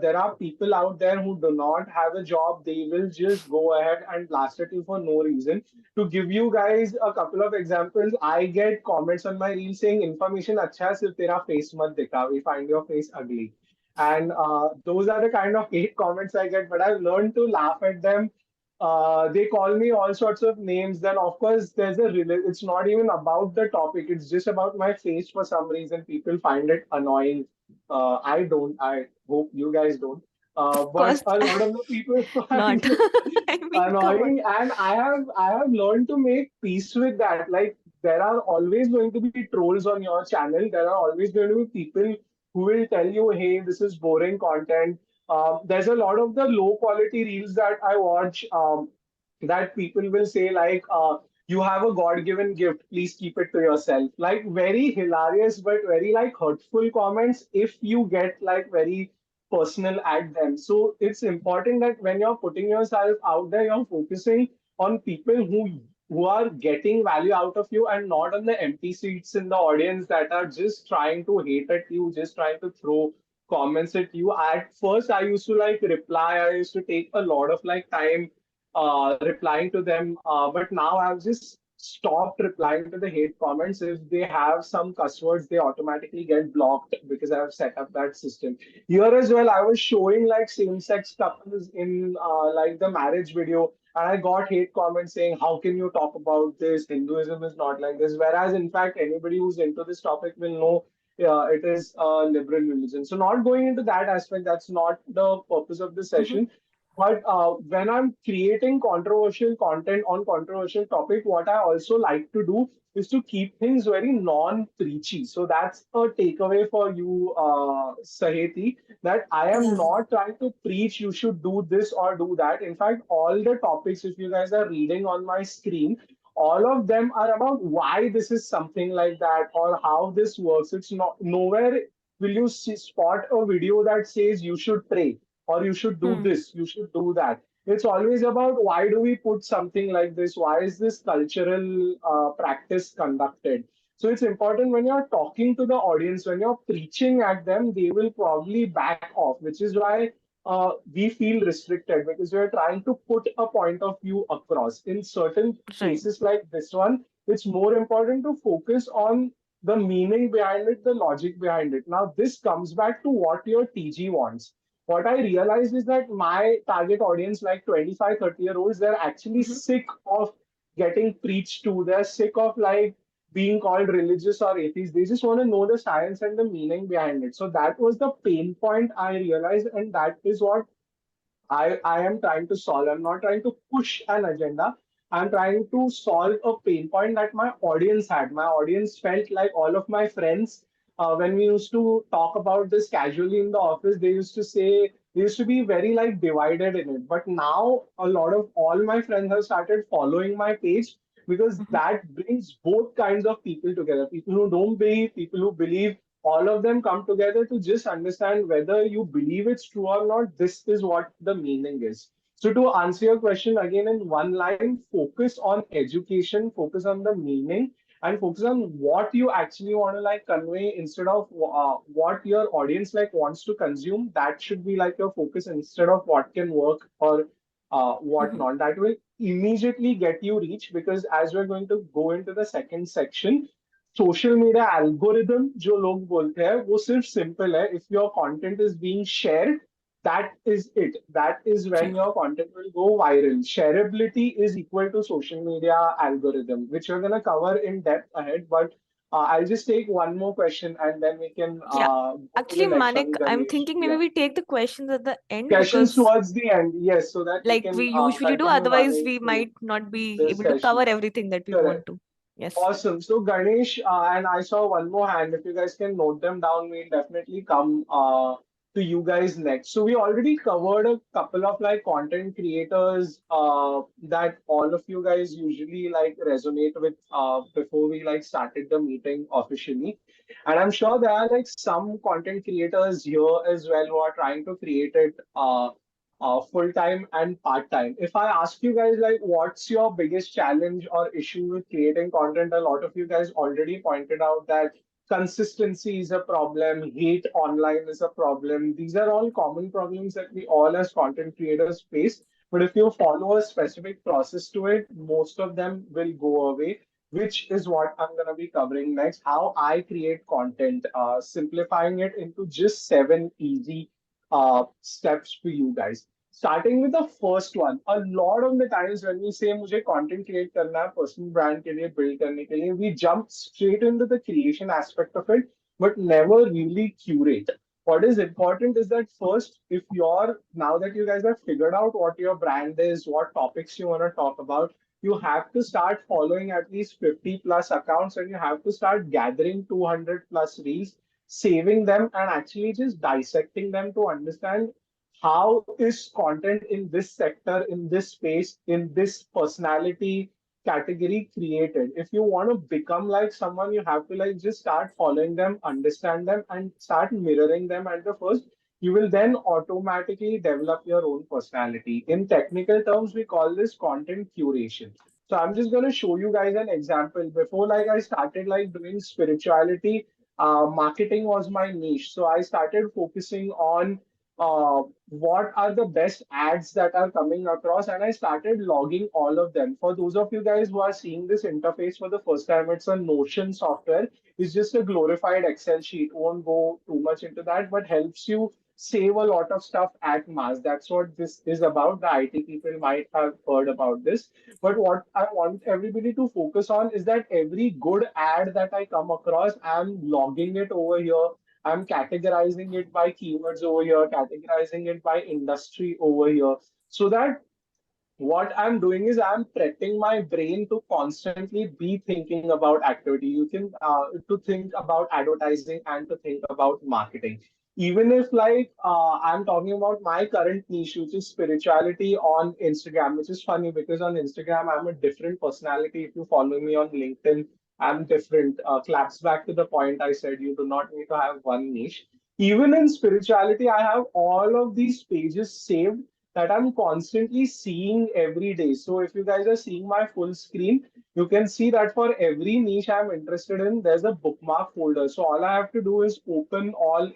there are people out there who do not have a job. They will just go ahead and blast at you for no reason. To give you guys a couple of examples, I get comments on my reel saying, "Information अच्छा है, सिर्फ तेरा face मत दिखा. We find your face ugly." And those are the kind of hate comments I get, but I've learned to laugh at them. They call me all sorts of names. Then, of course, it's not even about the topic. It's just about my face for some reason. People find it annoying. I don't. I hope you guys don't. Of But course, a lot of the people not. find it I mean, come on. annoying, and I have learned to make peace with that. Like there are always going to be trolls on your channel. There are always going to be people who will tell you, "Hey, this is boring content." There's a lot of the low quality reels that I watch, that people will say like, "You have a God given gift. Please keep it to yourself." Like very hilarious, but very like hurtful comments if you get like very personal at them. So it's important that when you're putting yourself out there, you're focusing on people who are getting value out of you and not on the empty seats in the audience that are just trying to hate at you, just trying to throw comments at you. At first, I used to like reply. I used to take a lot of like time replying to them. But now I've just stopped replying to the hate comments. If they have some cuss words, they automatically get blocked because I've set up that system. Here as well, I was showing like same-sex couples in like the marriage video, and I got hate comments saying, "How can you talk about this? Hinduism is not like this." Whereas, in fact, anybody who's into this topic will know it is a liberal religion. So, not going into that aspect, that's not the purpose of the Mhm. session. But when I'm creating controversial content on controversial topic, what I also like to do is to keep things very non-preachy. So that's a takeaway for you, Saheti, that I am Yeah. not trying to preach you should do this or do that. In fact, all the topics, if you guys are reading on my screen, all of them are about why this is something like that or how this works. It's not nowhere will you spot a video that says you should pray or you should do Hmm. this, you should do that. It's always about why do we put something like this? Why is this cultural practice conducted? So it's important when you're talking to the audience, when you're preaching at them, they will probably back off, which is why we feel restricted because we're trying to put a point of view across. In certain Right. cases like this one, it's more important to focus on the meaning behind it, the logic behind it. Now, this comes back to what your TG wants. What I realized is that my target audience, like 25, 30 year olds, they're actually Mhm. sick of getting preached to. They're sick of like being called religious or atheist. They just want to know the science and the meaning behind it. So that was the pain point I realized, and that is what I am trying to solve. I'm not trying to push an agenda. I'm trying to solve a pain point that my audience had. My audience felt like all of my friends, when we used to talk about this casually in the office, they used to say, They used to be very like divided in it. But now a lot of all my friends have started following my page because Mhm. that brings both kinds of people together. People who don't believe, people who believe, all of them come together to just understand whether you believe it's true or not. This is what the meaning is. So, to answer your question again in one line, focus on education, focus on the meaning, and focus on what you actually want to like convey instead of what your audience like wants to consume. That should be like your focus instead of what can work or what Mhm. not. That will immediately get you reach because as we're going to go into the second section, social media algorithm जो लोग बोलते हैं वो सिर्फ simple है if your content is being shared that is it. That is when Right. your content will go viral. Shareability is equal to social media algorithm, which we're going to cover in depth ahead. But I'll just take one more question and then we can Yeah. go to Actually, the next Manik, one, I'm Ganesh. thinking maybe Yeah. we take the questions at the end Questions because, towards the end, yes, so that we like can we usually do, continue otherwise running we through might not be this able to cover session. everything that we want Correct. to. Yes. Awesome. So Ganesh, and I saw one more hand. If you guys can note them down, we'll definitely come to you guys next. So we already covered a couple of like content creators that all of you guys usually like resonate with before we like started the meeting officially. And I'm sure there are like some content creators here as well who are trying to create it full time and part time. If I ask you guys, like, what's your biggest challenge or issue with creating content? A lot of you guys already pointed out that consistency is a problem, hate online is a problem. These are all common problems that we all as content creators face. But if you follow a specific process to it, most of them will go away, which is what I'm going to be covering next. How I create content, simplifying it into just 7 easy steps for you guys. Starting with the first one, a lot of the times when we say मुझे content create करना है personal brand के लिए build करने के लिए, we jump straight into the creation aspect of it, but never really curate. What is important is that first, if you're now that you guys have figured out what your brand is, what topics you want to talk about, you have to start following at least 50 plus accounts and you have to start gathering 200 plus reels, saving them, and actually just dissecting them to understand how is content in this sector, in this space, in this personality category created. If you want to become like someone, you have to like just start following them, understand them, and start mirroring them at the first. You will then automatically develop your own personality. In technical terms, we call this content curation. So I'm just going to show you guys an example. Before like I started like doing spirituality, marketing was my niche. So I started focusing on what are the best ads that are coming across, and I started logging all of them. For those of you guys who are seeing this interface for the first time, it's a Notion software. It's just a glorified Excel sheet. Won't go too much into that, but helps you save a lot of stuff at mass. That's what this is about. The IT people might have heard about this, but what I want everybody to focus on is that every good ad that I come across, I'm logging it over here. I'm categorizing it by keywords over here, categorizing it by industry over here, so that what I'm doing is I'm prepping my brain to constantly be thinking about activity. You can to think about advertising and to think about marketing. Even if like I'm talking about my current niche, which is spirituality on Instagram, which is funny because on Instagram I'm a different personality. If you follow me on LinkedIn, I'm different. Claps back to the point I said. You do not need to have one niche. Even in spirituality, I have all of these pages saved that I'm constantly seeing every day. So if you guys are seeing my full screen, you can see that for every niche I'm interested in, there's a bookmark folder. So all I have to do is open all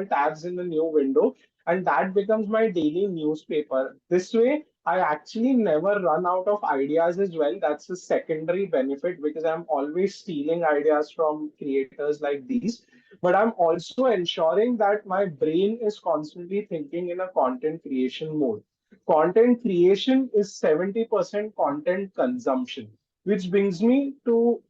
tabs in the new window, and that becomes my daily newspaper. This way, I actually never run out of ideas as well. That's a secondary benefit because I'm always stealing ideas from creators like these, but I'm also ensuring that my brain is constantly thinking in a content creation mode. Content creation is 70% content consumption, which brings me to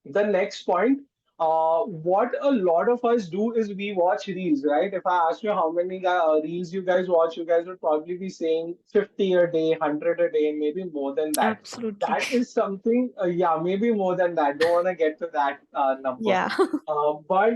the next point. what a lot of us do is we watch reels, right? If I ask you how many reels you guys watch, you guys would probably be saying 50 a day, 100 a day, maybe more than that. Absolutely. That is something, yeah, maybe more than that. Don't want to get to that number. Yeah. But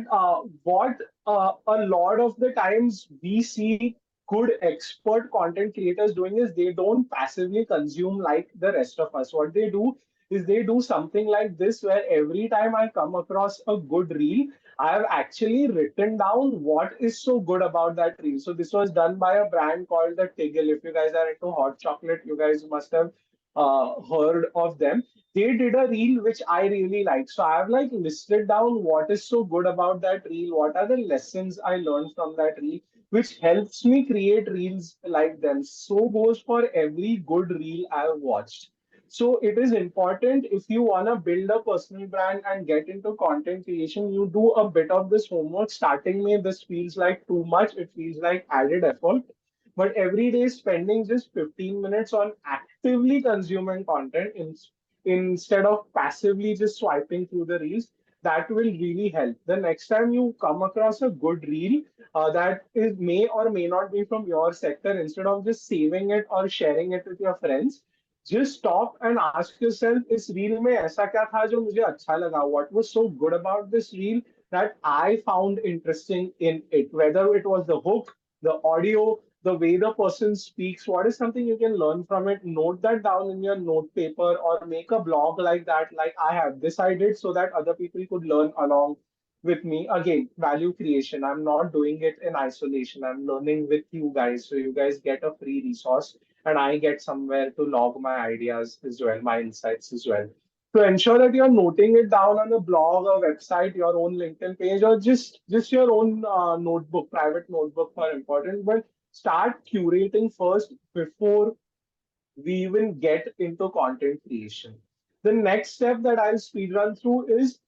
what a lot of the times we see good expert content creators doing is they don't passively consume like the rest of us. What they do is they do something like this, where every time I come across a good reel, I have actually written down what is so good about that reel. So this was done by a brand called the Tiggle. If you guys are into hot chocolate, you guys must have heard of them. They did a reel which I really like. So I have like listed down what is so good about that reel, what are the lessons I learned from that reel, which helps me create reels like them. So goes for every good reel I've watched. So it is important, if you want to build a personal brand and get into content creation, you do a bit of this homework. Starting me, this feels like too much. It feels like added effort. But every day spending just 15 minutes on actively consuming content instead of passively just swiping through the reels, that will really help. The next time you come across a good reel that is may or may not be from your sector, instead of just saving it or sharing it with your friends, just stop and ask yourself, इस reel में ऐसा क्या था जो मुझे अच्छा लगा? What was so good about this reel that I found interesting in it? Whether it was the hook, the audio, the way the person speaks, what is something you can learn from it? Note that down in your note paper or make a blog like that, like I have decided, so that other people could learn along with me. Again, value creation. I'm not doing it in isolation. I'm learning with you guys. So you guys get a free resource and I get somewhere to log my ideas as well, my insights as well. So ensure that you're noting it down on a blog or website, your own LinkedIn page, or just your own notebook, private notebook for important. But start curating first before we even get into content creation. The next step that I'll speed run through is,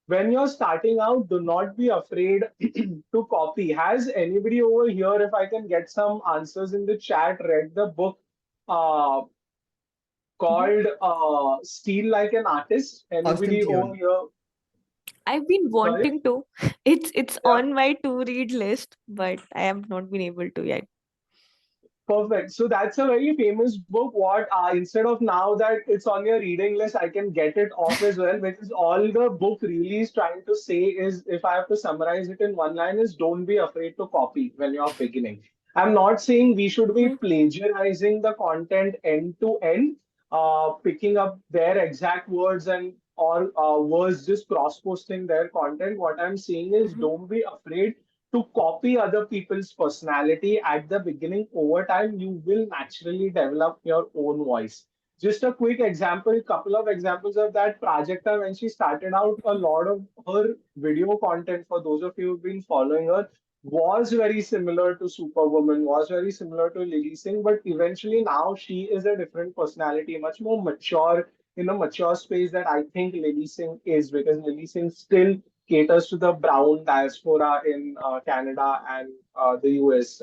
when you're starting out, do not be afraid to copy. Has anybody over here, if I can get some answers in the chat, read the book uh, Mhm. called Steal Like an Artist? Austin Anybody over Theon. here? I've been Sorry? wanting to. It's Yeah. on my to read list, but I have not been able to yet. Perfect. So that's a very famous book. What instead of now that it's on your reading list, I can get it off as well. Because all the book really is trying to say is, if I have to summarize it in one line, is don't be afraid to copy when you're beginning. I'm not saying we should be Mhm. plagiarizing the content end to end, picking up their exact words and or words just cross posting their content. What I'm saying is, Mhm. don't be afraid to copy other people's personality at the beginning. Over time you will naturally develop your own voice. Just a quick example, couple of examples of that. Prajakta, when she started out, a lot of her video content, for those of you who've been following her, was very similar to Superwoman, was very similar to Lily Singh, but eventually now she is a different personality, much more mature, in a mature space that I think Lily Singh is, because Lily Singh still caters to the brown diaspora in Canada and the US.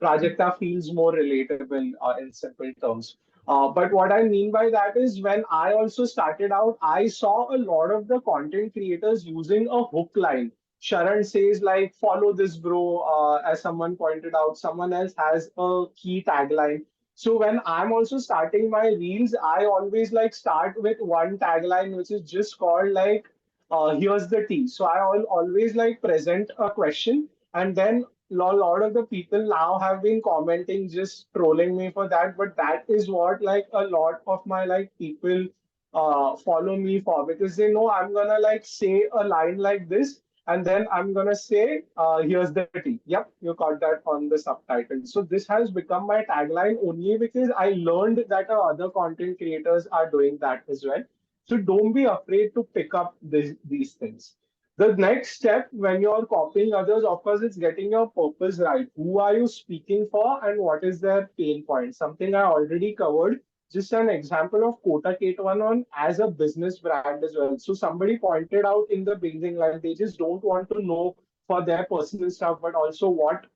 Prajakta feels more relatable in simple terms. But what I mean by that is, when I also started out, I saw a lot of the content creators using a hook line. Sharan says, like, follow this bro, as someone pointed out. Someone else has a key tagline. So when I'm also starting my reels, I always like start with one tagline, which is just called like, here's the tea. So always like present a question, and then lot of the people now have been commenting, just trolling me for that. But that is what like a lot of my like people follow me for, because they know I'm gonna like say a line like this, and then I'm gonna say, here's the tea. Yep, you got that on the subtitle. So this has become my tagline only because I learned that other content creators are doing that as well. So don't be afraid to pick up these things. The next step when you're copying others, of course, it's getting your purpose right. Who are you speaking for and what is their pain point? Something I already covered. Just an example of Kota Ketwan on as a business brand as well. So somebody pointed out in the beginning, like they just don't want to know for their personal stuff, but also what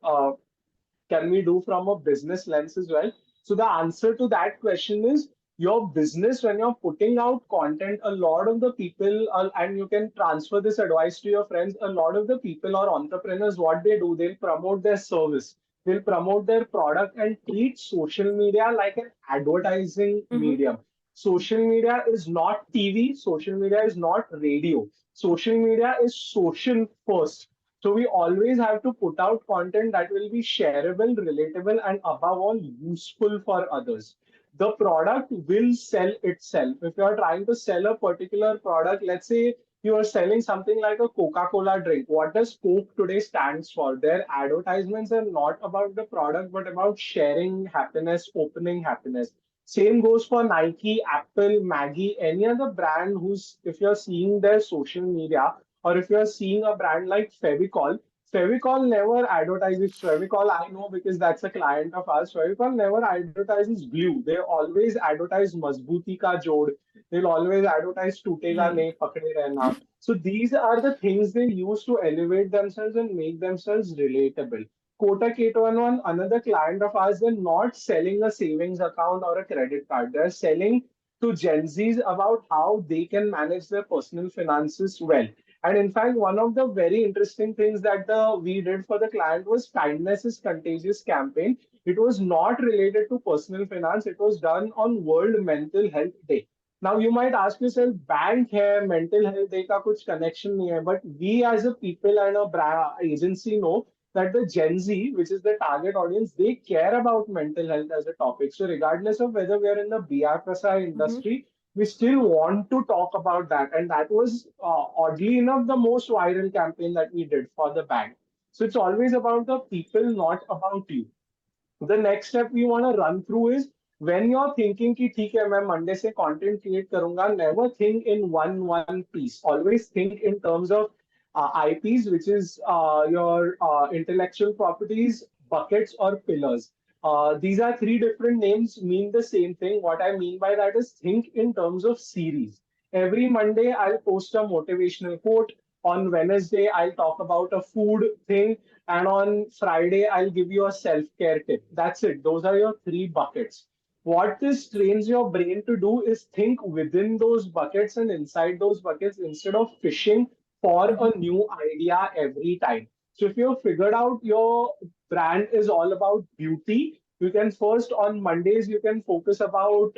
can we do from a business lens as well? So the answer to that question is, your business, when you're putting out content, a lot of the people, and you can transfer this advice to your friends, a lot of the people or entrepreneurs, what they do, they'll promote their service, they'll promote their product and treat social media like an advertising Mm-hmm. medium. Social media is not TV, social media is not radio. Social media is social first. So we always have to put out content that will be shareable, relatable, and above all, useful for others. The product will sell itself. If you are trying to sell a particular product, let's say you are selling something like a Coca-Cola drink. What does Coke today stands for? Their advertisements are not about the product, but about sharing happiness, opening happiness. Same goes for Nike, Apple, Maggie, any other brand who's, if you're seeing their social media, or if you're seeing a brand like Fevicol, Fevicol never advertises Fevicol. I know because that's a client of ours. Fevicol never advertises glue. They always advertise Mazbuti ka jod. They'll always advertise Tutega Right. nahi pakde rehna. So these are the things they use to elevate themselves and make themselves relatable. Kotak 811, another client of ours, they're not selling a savings account or a credit card. They're selling to Gen Zs about how they can manage their personal finances well. And in fact, one of the very interesting things that we did for the client was Kindness is Contagious campaign. It was not related to personal finance. It was done on World Mental Health Day. Now you might ask yourself, bank hai, mental health day ka kuch connection nahi hai. But we as a people and a brand agency know that the Gen Z, which is the target audience, they care about mental health as a topic. So regardless of whether we are in the BR Prasai Mm-hmm. industry, we still want to talk about that. And that was oddly enough the most viral campaign that we did for the bank. So it's always about the people, not about you. The next step we want to run through is when you're thinking कि ठीक है मैं Monday से content create करूंगा, never think in one piece. Always think in terms of IPs, which is your intellectual properties, buckets, or pillars. These are three different names, mean the same thing. What I mean by that is think in terms of series. Every Monday, I'll post a motivational quote. On Wednesday, I'll talk about a food thing. And on Friday, I'll give you a self care tip. That's it. Those are your three buckets. What this trains your brain to do is think within those buckets and inside those buckets instead of fishing for Mm-hmm. a new idea every time. So if you've figured out your brand is all about beauty, you can first on Mondays you can focus about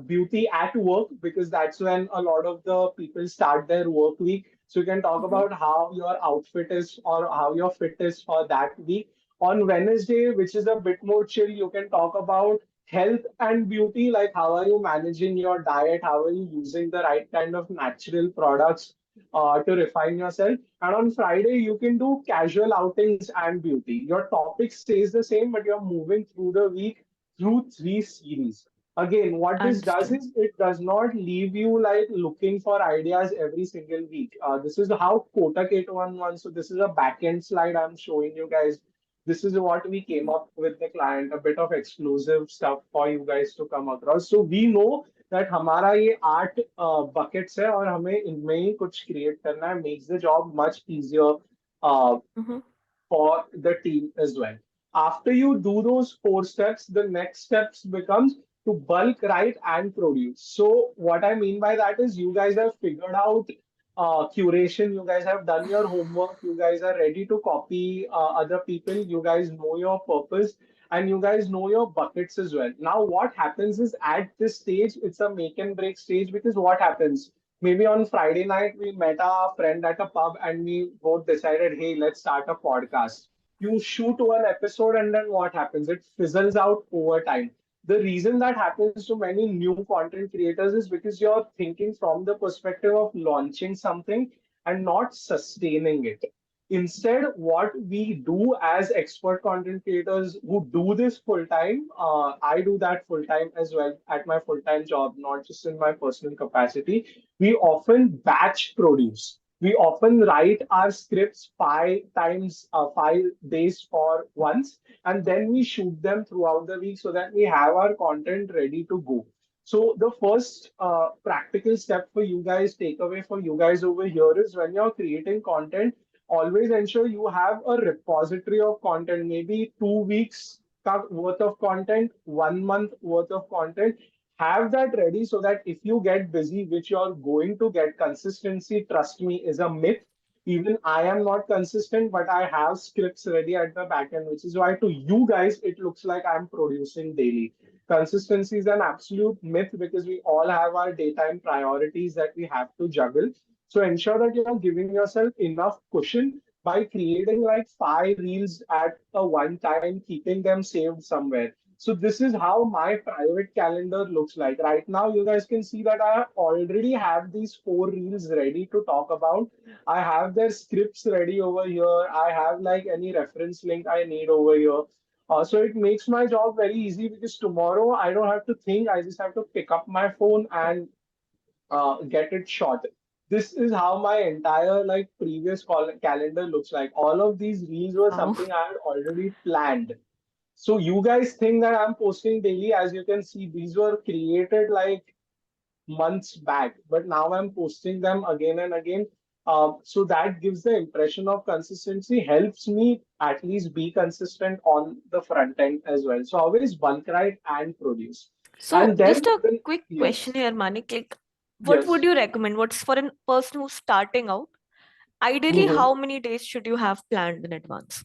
beauty at work because that's when a lot of the people start their work week. So you can talk Mm-hmm. about how your outfit is or how your fit is for that week. On Wednesday, which is a bit more chill, you can talk about health and beauty, like how are you managing your diet, how are you using the right kind of natural products to refine yourself. And on Friday, you can do casual outings and beauty. Your topic stays the same, but you're moving through the week through three series. Again, what this does Understood. is it does not leave you like looking for ideas every single week. This is how Kotak 811. So this is a backend slide I'm showing you guys. This is what we came up with the client, a bit of exclusive stuff for you guys to come across. So we know that हमारा ये 8 buckets है और हमें इनमें ही कुछ create करना है, makes the job much easier uh, Mm-hmm. for the team as well. After you do those four steps, the next steps becomes to bulk write and produce. So what I mean by that is you guys have figured out curation, you guys have done your homework, you guys are ready to copy other people, you guys know your purpose, and you guys know your buckets as well. Now, what happens is at this stage, it's a make and break stage because what happens? Maybe on Friday night, we met a friend at a pub and we both decided, hey, let's start a podcast. You shoot one episode and then what happens? It fizzles out over time. The reason that happens to many new content creators is because you're thinking from the perspective of launching something and not sustaining it. Instead, what we do as expert content creators who do this full time, I do that full time as well at my full time job, not just in my personal capacity. We often batch produce. We often write our scripts 5 times, 5 days for once, and then we shoot them throughout the week so that we have our content ready to go. So the first practical step for you guys, takeaway for you guys over here is when you're creating content, always ensure you have a repository of content, maybe 2 weeks worth of content, 1 month worth of content. have that ready so that if you get busy, which you're going to get, consistency, trust me, is a myth. Even I am not consistent, but I have scripts ready at the back end, which is why to you guys it looks like I'm producing daily. Consistency is an absolute myth because we all have our daytime priorities that we have to juggle. So ensure that you're giving yourself enough cushion by creating like 5 reels at a one time, keeping them saved somewhere. So this is how my private calendar looks like. Right now, you guys can see that I already have these 4 reels ready to talk about. I have their scripts ready over here. I have like any reference link I need over here. So it makes my job very easy because tomorrow I don't have to think. I just have to pick up my phone and get it shot. This is how my entire like previous calendar looks like. All of these reels were Wow. something I had already planned. So you guys think that I'm posting daily. As you can see, these were created like months back, but now I'm posting them again and again. So that gives the impression of consistency, helps me at least be consistent on the front end as well. So always bulk write and produce. So And then just a even, quick question yes, here, Manik. Like, what would yes. you recommend? What's for a person who's starting out? Ideally, Mhm. how many days should you have planned in advance?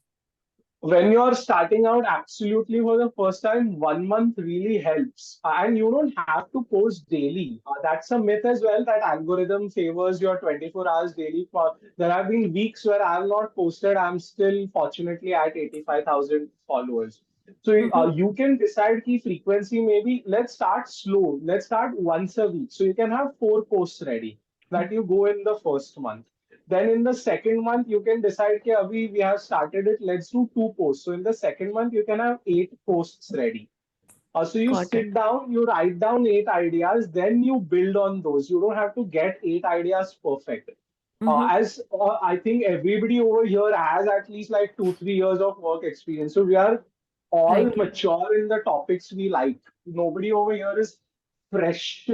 When you're starting out, absolutely for the first time, 1 month really helps. And you don't have to post daily. That's a myth as well that algorithm favors your 24 hours daily. There have been weeks where I've not posted. I'm still fortunately at 85,000 followers. So Mm-hmm. you can decide key frequency. Maybe let's start slow. Let's start once a week. So you can have 4 posts ready that you go in the first month. Then in the second month, you can decide, okay, Abhi, we have started it, let's do 2 posts. So in the second month, you can have 8 posts ready. So you Got it. sit down, you write down 8 ideas, then you build on those. You don't have to get 8 ideas perfect. Mm-hmm. As I think everybody over here has at least like 2, 3 years of work experience. So we are all Right. mature in the topics we like. Nobody over here is fresh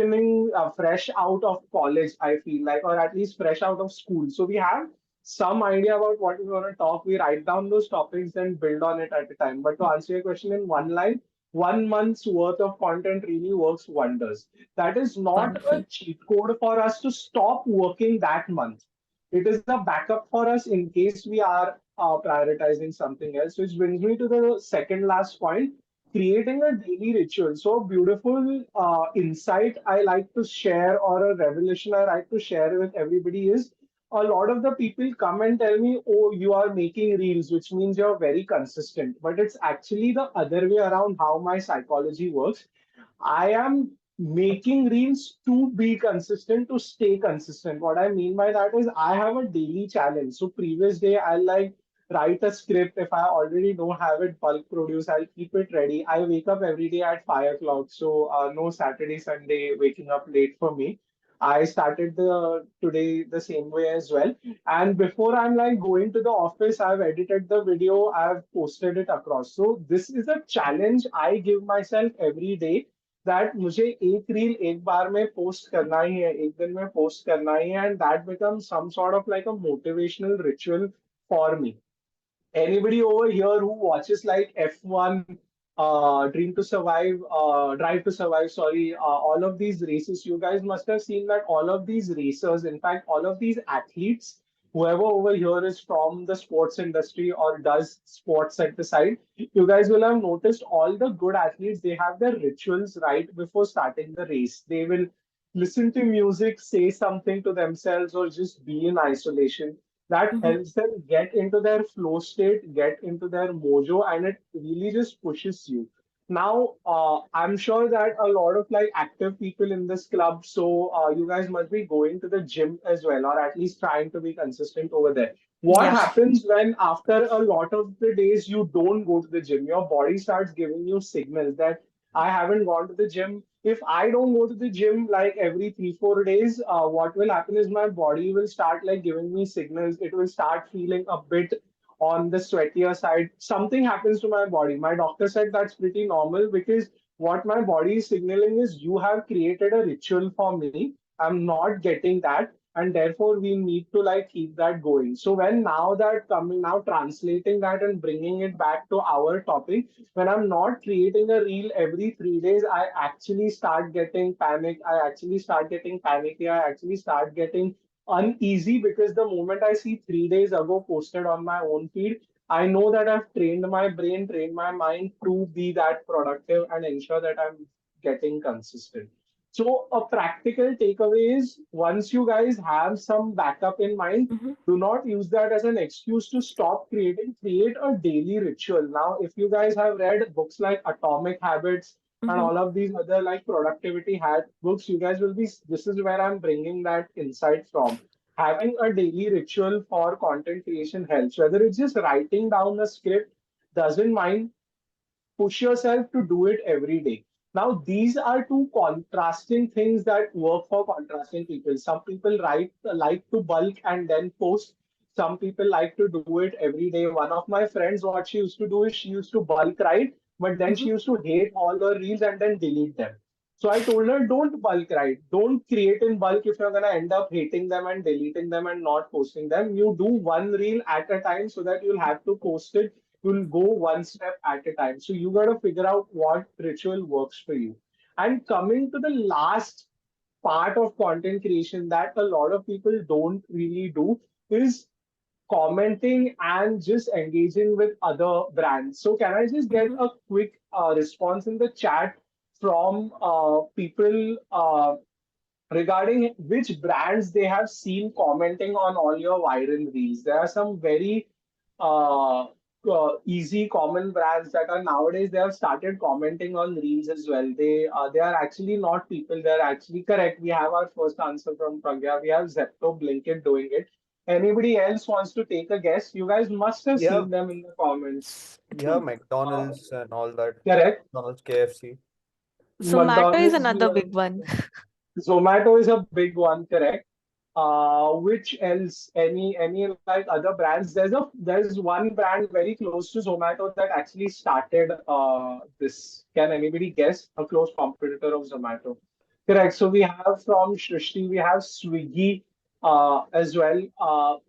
out of college, I feel like, or at least fresh out of school. So we have some idea about what we want to talk. We write down those topics, then build on it at a time. But to answer your question in one line, 1 month's worth of content really works wonders. That is not a Powerful. cheat code for us to stop working that month. It is a backup for us in case we are prioritizing something else, which brings me to the second last point, creating a daily ritual. So, a beautiful insight I like to share, or a revelation I like to share with everybody is a lot of the people come and tell me, oh, you are making reels, which means you're very consistent. But it's actually the other way around how my psychology works. I am making reels to be consistent, to stay consistent. What I mean by that is I have a daily challenge. So previous day I'll like write a script. If I already don't have it bulk produce, I'll keep it ready. I wake up every day at 5 o'clock. So no Saturday, Sunday waking up late for me. I started the today the same way as well. And before I'm like going to the office, I've edited the video, I've posted it across. So this is a challenge I give myself every day that मुझे एक reel एक बार में post करना ही है एक दिन में post करना ही है and that becomes some sort of like a motivational ritual for me. Anybody over here who watches like F1, Dream to Survive, Drive to Survive, sorry, all of these races, you guys must have seen that all of these racers, in fact, all of these athletes, whoever over here is from the sports industry or does sports at the side, you guys will have noticed all the good athletes, they have their rituals right before starting the race. They will listen to music, say something to themselves, or just be in isolation that Mm-hmm. helps them get into their flow state, get into their mojo, and it really just pushes you. Now, I'm sure that a lot of like active people in this club, so you guys must be going to the gym as well, or at least trying to be consistent over there. What Yeah. happens when after a lot of the days you don't go to the gym? Your body starts giving you signals that I haven't gone to the gym. If I don't go to the gym like every 3, 4 days, what will happen is my body will start like giving me signals. It will start feeling a bit on the sweatier side. Something happens to my body. My doctor said that's pretty normal because what my body is signaling is you have created a ritual for me. I'm not getting that. and therefore we need to like keep that going. So when now that coming now translating that and bringing it back to our topic, when I'm not creating a reel every 3 days, I actually start getting panic. I actually start getting panicky. I actually start getting uneasy because the moment I see 3 days ago posted on my own feed, I know that I've trained my brain, trained my mind to be that productive and ensure that I'm getting consistent. So a practical takeaway is once you guys have some backup in mind, Mm-hmm. do not use that as an excuse to stop creating. Create a daily ritual. Now, if you guys have read books like Atomic Habits and Mm-hmm. all of these other like productivity hack books, you guys will be, this is where I'm bringing that insight from. Having a daily ritual for content creation helps, whether it's just writing down a script, doesn't mind, push yourself to do it every day. Now, these are two contrasting things that work for contrasting people. Some people like to bulk and then post. Some people like to do it every day. One of my friends, what she used to do is she used to bulk write, but then she Mm-hmm. used to hate all her reels and then delete them. So I told her, don't bulk write. Don't create in bulk if you're going to end up hating them and deleting them and not posting them. You do one reel at a time so that you'll have to post it, you'll go one step at a time. So you got to figure out what ritual works for you. And coming to the last part of content creation that a lot of people don't really do is commenting and just engaging with other brands. So can I just get Mm-hmm. a quick response in the chat from people regarding which brands they have seen commenting on all your viral reels? There are some very uh, easy common brands that are nowadays they have started commenting on reels as well. They are actually not people. They are actually correct. We have our first answer from Pragya. We have Zepto, Blinkit doing it. Anybody else wants to take a guess? You guys must have Yeah, seen them in the comments. I yeah, think Uh, McDonald's and all that. correct. McDonald's, KFC. Zomato is McDonald's. another big one. Zomato is a big one, correct? Which else? Any like other brands? There's one brand very close to Zomato that actually started this. Can anybody guess? A close competitor of Zomato. Correct. So we have from Shrishti, we have Swiggy as well.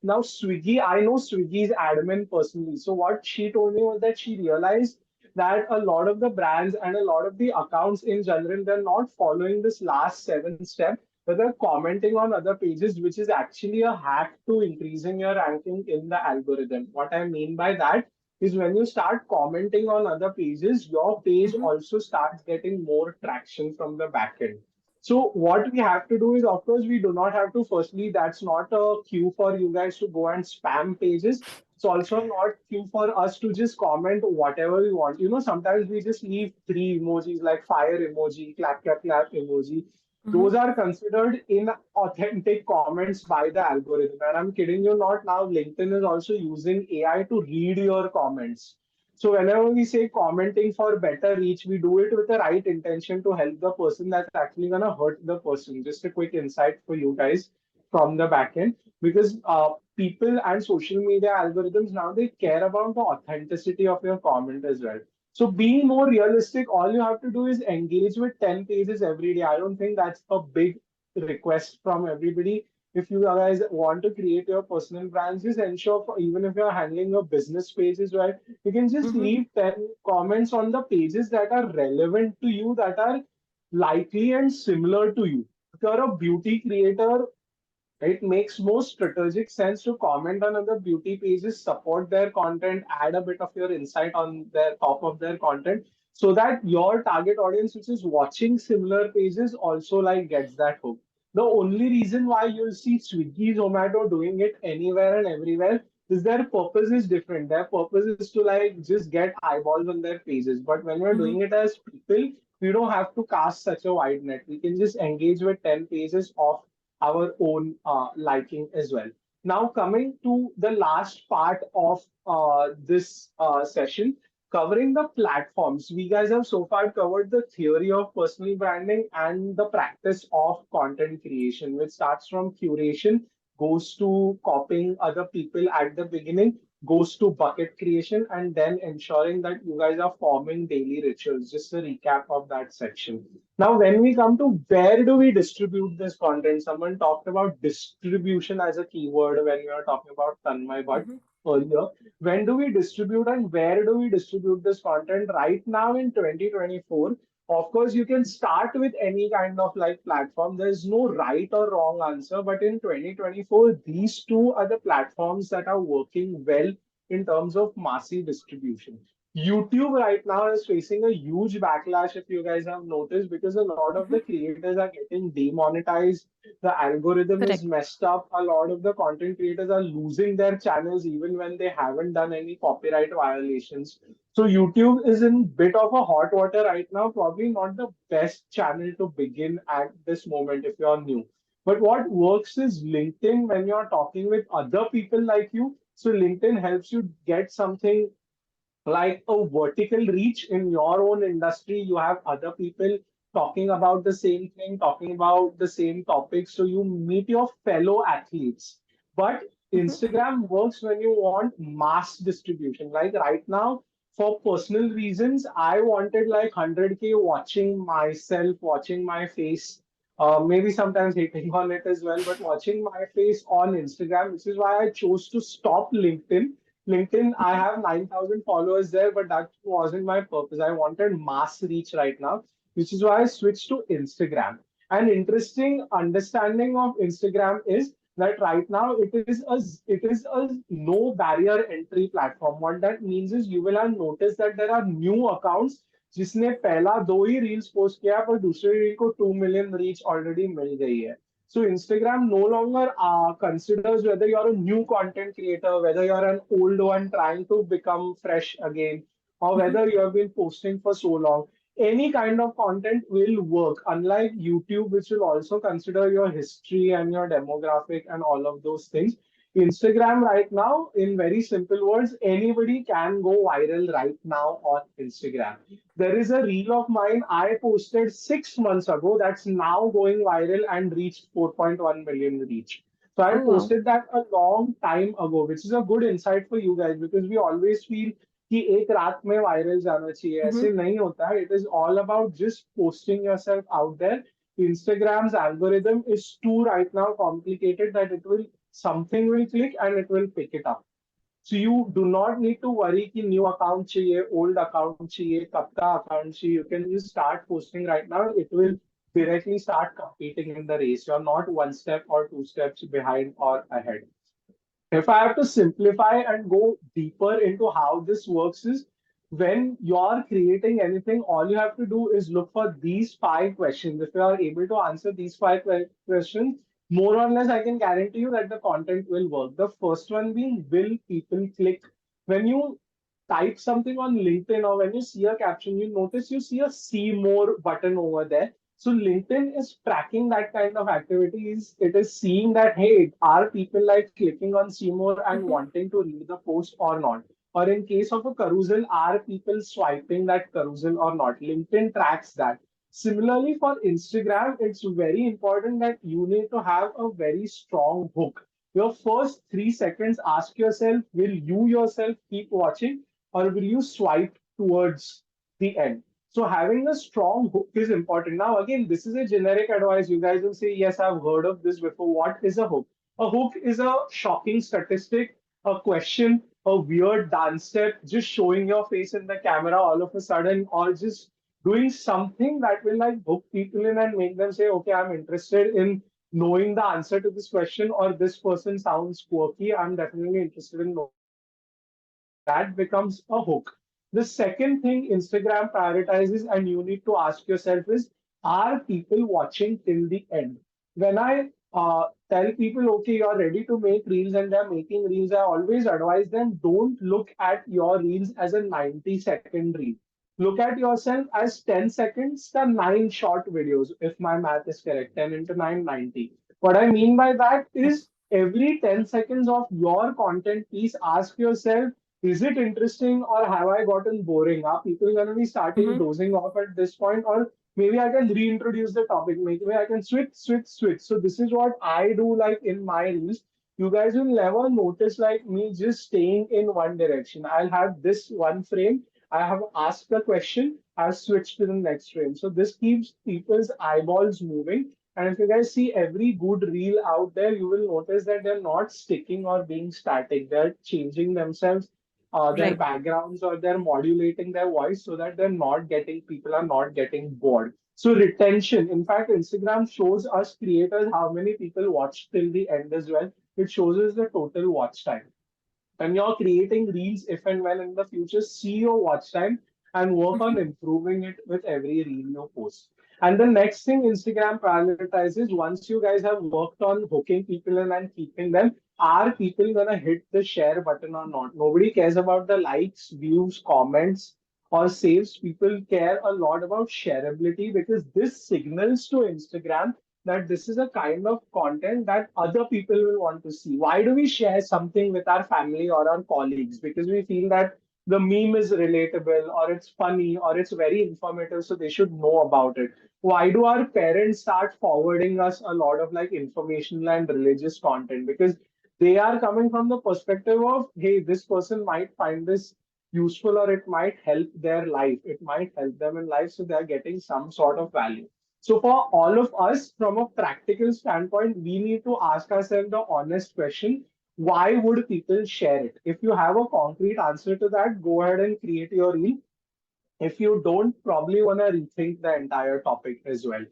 Now Swiggy, I know Swiggy's admin personally. So what she told me was that she realized that a lot of the brands and a lot of the accounts in general, they're not following this last seven step, but they're commenting on other pages, which is actually a hack to increasing your ranking in the algorithm. What I mean by that is when you start commenting on other pages, your page Mm-hmm. also starts getting more traction from the backend. So what we have to do is, of course, we do not have to. Firstly, that's not a cue for you guys to go and spam pages. It's also not cue for us to just comment whatever we want. You know, sometimes we just leave three emojis like fire emoji, clap, clap, clap emoji. Mm-hmm. Those are considered inauthentic comments by the algorithm. And I'm kidding you not, now LinkedIn is also using AI to read your comments. So whenever we say commenting for better reach, we do it with the right intention to help the person that's actually gonna hurt the person. Just a quick insight for you guys from the back end, because people and social media algorithms now they care about the authenticity of your comment as well. So being more realistic, all you have to do is engage with 10 pages every day. I don't think that's a big request from everybody. If you guys want to create your personal brands, just ensure for, even if you're handling your business page as well, you can just Mm-hmm. leave 10 comments on the pages that are relevant to you, that are likely and similar to you. If you're a beauty creator, it makes more strategic sense to comment on other beauty pages, support their content, add a bit of your insight on their top of their content, so that your target audience, which is watching similar pages, also like gets that hook. The only reason why you'll see Swiggy, Zomato doing it anywhere and everywhere is their purpose is different. Their purpose is to like just get eyeballs on their pages. But when we're Mm-hmm. doing it as people, we don't have to cast such a wide net. We can just engage with 10 pages of our own liking as well. Now, coming to the last part of this session, covering the platforms. We guys have so far covered the theory of personal branding and the practice of content creation, which starts from curation, goes to copying other people at the beginning, goes to bucket creation and then ensuring that you guys are forming daily rituals. Just a recap of that section. Now, when we come to where do we distribute this content, someone talked about distribution as a keyword when we were talking about Tanmay Bhatt Mm-hmm. earlier. When do we distribute and where do we distribute this content right now in 2024? Of course, you can start with any kind of like platform. There's no right or wrong answer, but in 2024, these two are the platforms that are working well in terms of massive distribution. YouTube right now is facing a huge backlash, if you guys have noticed, because a lot of the Mm-hmm. creators are getting demonetized. The algorithm is Correct. messed up. A lot of the content creators are losing their channels even when they haven't done any copyright violations. So YouTube is in bit of a hot water right now. Probably not the best channel to begin at this moment if you're new. But what works is LinkedIn when you're talking with other people like you. So LinkedIn helps you get something like a vertical reach in your own industry. You have other people talking about the same thing, talking about the same topic. So you meet your fellow athletes. But Mm-hmm. Instagram works when you want mass distribution. Like right now, for personal reasons, I wanted like 100K watching myself, watching my face. Maybe sometimes hating on it as well, but watching my face on Instagram, which is why I chose to stop LinkedIn. LinkedIn, I have 9,000 followers there, but that wasn't my purpose. I wanted mass reach right now, which is why I switched to Instagram. An interesting understanding of Instagram is that right now it is a no barrier entry platform. What that means is you will have noticed that there are new accounts जिसने पहला दो ही reels post किया पर दूसरे reel को 2 million reach already मिल गई है. So Instagram no longer considers whether you're a new content creator, whether you're an old one trying to become fresh again, or Mm-hmm. whether you have been posting for so long. Any kind of content will work, unlike YouTube, which will also consider your history and your demographic and all of those things. Instagram right now, in very simple words, anybody can go viral right now on Instagram. There is a reel of mine I posted 6 months ago that's now going viral and reached 4.1 million reach. So I Oh wow. posted that a long time ago, which is a good insight for you guys because we always feel कि एक रात में viral जाना चाहिए Mm-hmm. ऐसे नहीं होता है. It is all about just posting yourself out there. Instagram's algorithm is too right now complicated that it will something will click and it will pick it up. So you do not need to worry कि new account चाहिए, old account चाहिए, कब का account चाहिए. You can just start posting right now. It will directly start competing in the race. You're not one step or two steps behind or ahead. If I have to simplify and go deeper into how this works is when you're creating anything, all you have to do is look for these five questions. If you are able to answer these five questions, more or less, I can guarantee you that the content will work. The first one being, will people click? When you type something on LinkedIn or when you see a caption, you notice you see a see more button over there. So LinkedIn is tracking that kind of activities. It is seeing that, hey, are people like clicking on see more and Mm-hmm. wanting to read the post or not? Or in case of a carousel, are people swiping that carousel or not? LinkedIn tracks that. Similarly, for Instagram, it's very important that you need to have a very strong hook. Your first 3 seconds, ask yourself, will you yourself keep watching or will you swipe towards the end? So having a strong hook is important. Now, again, this is a generic advice. You guys will say, yes, I've heard of this before. What is a hook? A hook is a shocking statistic, a question, a weird dance step, just showing your face in the camera all of a sudden, or just doing something that will like hook people in and make them say, okay, I'm interested in knowing the answer to this question, or this person sounds quirky. I'm definitely interested in knowing the answer to this. That becomes a hook. The second thing Instagram prioritizes, and you need to ask yourself, is are people watching till the end? When I tell people, okay, you're ready to make reels and they're making reels, I always advise them don't look at your reels as a 90-second reel. Look at yourself as 10 seconds, the nine short videos, if my math is correct, 10 into 9, 90. What I mean by that is every 10 seconds of your content piece, ask yourself, is it interesting or have I gotten boring? Are people going to be starting Mm-hmm. dozing off at this point? Or maybe I can reintroduce the topic. Maybe I can switch. So this is what I do like in my reels. you guys will never notice like me just staying in one direction. I'll have this one frame. I have asked the question. I've switched to the next frame. So this keeps people's eyeballs moving. And if you guys see every good reel out there, you will notice that they're not sticking or being static. They're changing themselves, their Right. backgrounds, or they're modulating their voice so that they're not getting, people are not getting bored. So retention, in fact, Instagram shows us creators how many people watch till the end as well. It shows us the total watch time. When you're creating reels, if and when in the future, see your watch time and work on Mhm. improving it with every reel you post. And the next thing Instagram prioritizes, once you guys have worked on hooking people in and keeping them, are people gonna hit the share button or not? Nobody cares about the likes, views, comments, or saves. People care a lot about shareability because this signals to Instagram that this is a kind of content that other people will want to see. Why do we share something with our family or our colleagues? Because we feel that the meme is relatable or it's funny or it's very informative, so they should know about it. Why do our parents start forwarding us a lot of like informational and religious content? Because they are coming from the perspective of, hey, this person might find this useful or it might help their life. It might help them in life, so they are getting some sort of value. So, for all of us, from a practical standpoint, we need to ask ourselves the honest question, why would people share it? If you have a concrete answer to that, go ahead and create your reel. If you don't, probably want to rethink the entire topic as well.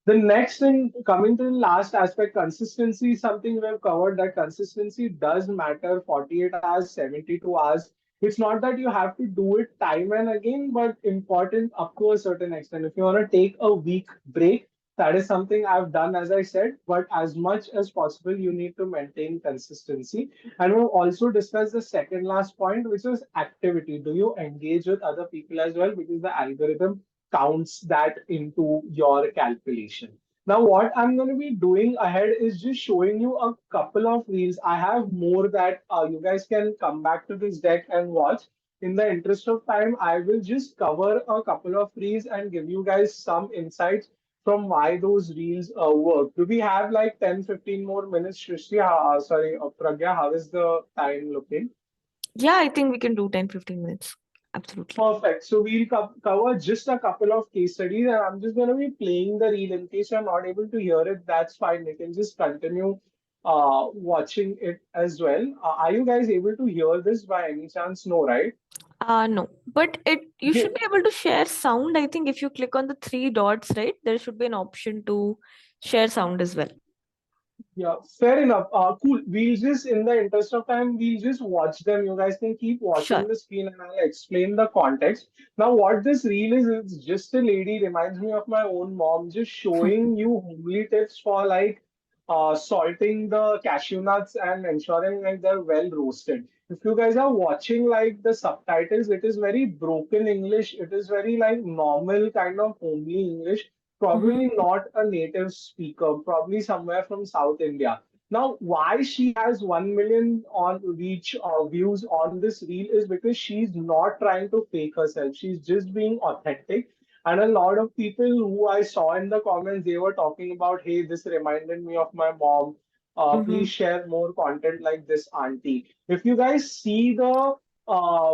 The next thing, coming to the last aspect, consistency is something we have covered. That consistency does matter. 48 hours, 72 hours. It's not that you have to do it time and again, but important up to a certain extent. If you want to take a week break, that is something I've done, as I said. But as much as possible, you need to maintain consistency. And we've also discussed the second last point, which was activity. Do you engage with other people as well? Because the algorithm counts that into your calculation. Now, what I'm going to be doing ahead is just showing you a couple of reels. I have more that you guys can come back to this deck and watch. In the interest of time, I will just cover a couple of reels and give you guys some insights from why those reels work. Do we have like 10, 15 more minutes, Shrishti? Sorry, Pragya, how is the time looking? Yeah, I think we can do 10-15 minutes. Absolutely. Perfect. So we'll cover just a couple of case studies, and I'm just going to be playing the reel. In case you're not able to hear it, that's fine. You can just continue watching it as well. Are you guys able to hear this by any chance? No, right? No, but it you should be able to share sound. I think if you click on the three dots, right, there should be an option to share sound as well. Yeah, fair enough. Cool. We'll just, in the interest of time, we'll just watch them. You guys can keep watching Sure. the screen and I'll explain the context. Now, what this reel is, it's just a lady, reminds me of my own mom, just showing you homely tips for like salting the cashew nuts and ensuring like they're well roasted. If you guys are watching like the subtitles, it is very broken English. It is very like normal kind of homely English, Mm-hmm. probably not a native speaker, probably somewhere from South India. Now, why she has 1 million on reach views on this reel is because she's not trying to fake herself. She's just being authentic. And a lot of people who I saw in the comments, they were talking about, hey, this reminded me of my mom. Mm-hmm. Please share more content like this, auntie. If you guys see the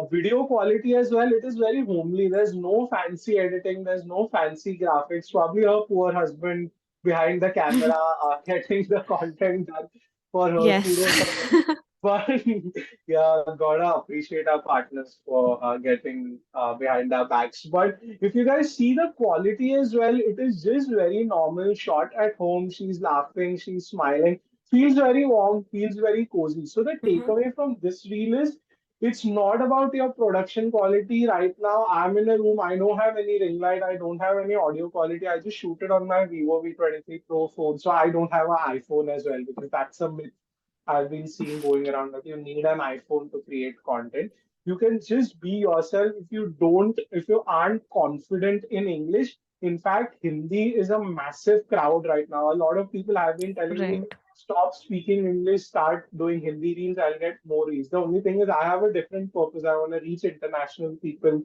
video quality as well, it is very homely. There's no fancy editing, there's no fancy graphics. Probably her poor husband behind the camera getting the content done for her. Yes. Kudos on him. But yeah, gotta appreciate our partners for getting behind our backs. But if you guys see the quality as well, it is just very normal shot at home. She's laughing, she's smiling, feels very warm, feels very cozy. So the Mm-hmm. takeaway from this reel is it's not about your production quality right now. I'm in a room. I don't have any ring light. I don't have any audio quality. I just shoot it on my Vivo V23 Pro phone. So I don't have an iPhone as well because that's a myth I've been seeing going around that you need an iPhone to create content. You can just be yourself. If you aren't confident in English, in fact, Hindi is a massive crowd right now. A lot of people have been telling me, Right. stop speaking English, start doing Hindi reels, I'll get more reach. The only thing is, I have a different purpose. I want to reach international people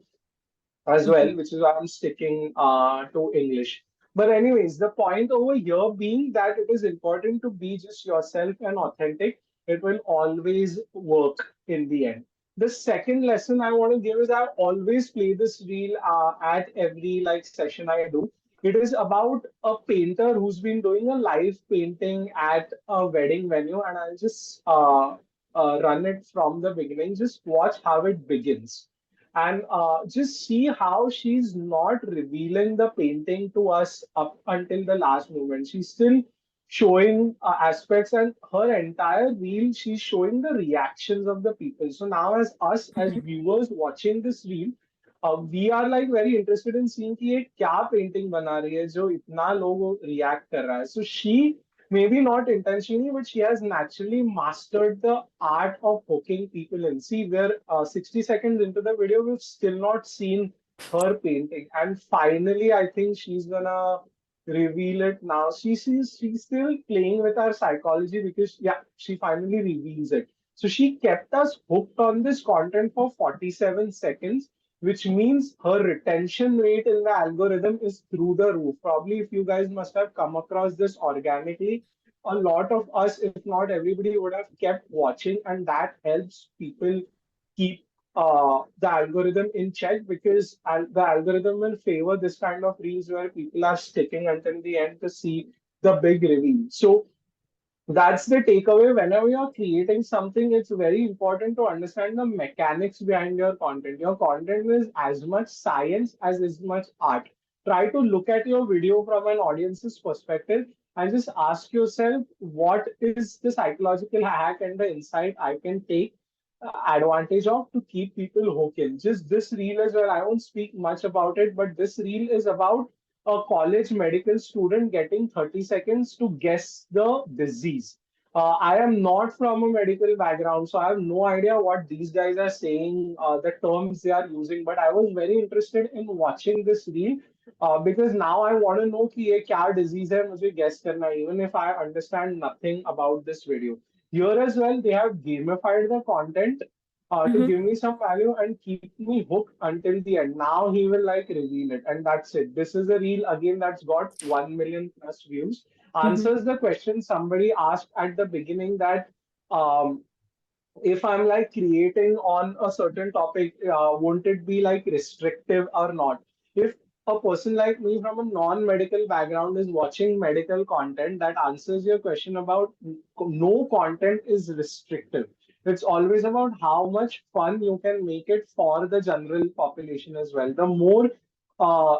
as Mm-hmm. well, which is why I'm sticking to English. But anyways, the point over here being that it is important to be just yourself and authentic. it will always work in the end. The second lesson I want to give is I always play this reel at every like session I do. It is about a painter who's been doing a live painting at a wedding venue, and I'll just run it from the beginning. Just watch how it begins, and just see how she's not revealing the painting to us up until the last moment. She's still showing aspects, and her entire reel she's showing the reactions of the people. So now as us as viewers watching this reel, we are like very interested in seeing कि ये क्या painting बना रही है जो इतना लोग react कर रहा है. So she, maybe not intentionally, but she has naturally mastered the art of hooking people in. See, we're 60 seconds into the video, we've still not seen her painting, and finally I think she's gonna reveal it now. She's still playing with our psychology, because yeah, she finally reveals it. So she kept us hooked on this content for 47 seconds, which means her retention rate in the algorithm is through the roof. Probably if you guys must have come across this organically, a lot of us, if not everybody, would have kept watching, and that helps people keep the algorithm in check, because the algorithm will favor this kind of reels where people are sticking until the end to see the big reveal. So that's the takeaway. Whenever you're creating something, it's very important to understand the mechanics behind your content. Your content is as much science as is much art. Try to look at your video from an audience's perspective and just ask yourself, what is the psychological hack and the insight I can take advantage of to keep people hooked in. Just this reel as well. I won't speak much about it, but this reel is about a college medical student getting 30 seconds to guess the disease. I am not from a medical background, so I have no idea what these guys are saying, the terms they are using. But I was very interested in watching this reel because now I want to know कि ये क्या disease है मुझे guess करना है, even if I understand nothing about this video. Here as well, they have gamified the content to Mhm. give me some value and keep me hooked until the end. Now he will like reveal it, and that's it. This is a reel again that's got 1 million plus views. Mhm. Answers the question somebody asked at the beginning, that um, if I'm like creating on a certain topic, won't it be like restrictive or not? If a person like me from a non-medical background is watching medical content, that answers your question about no content is restrictive. It's always about how much fun you can make it for the general population as well. The more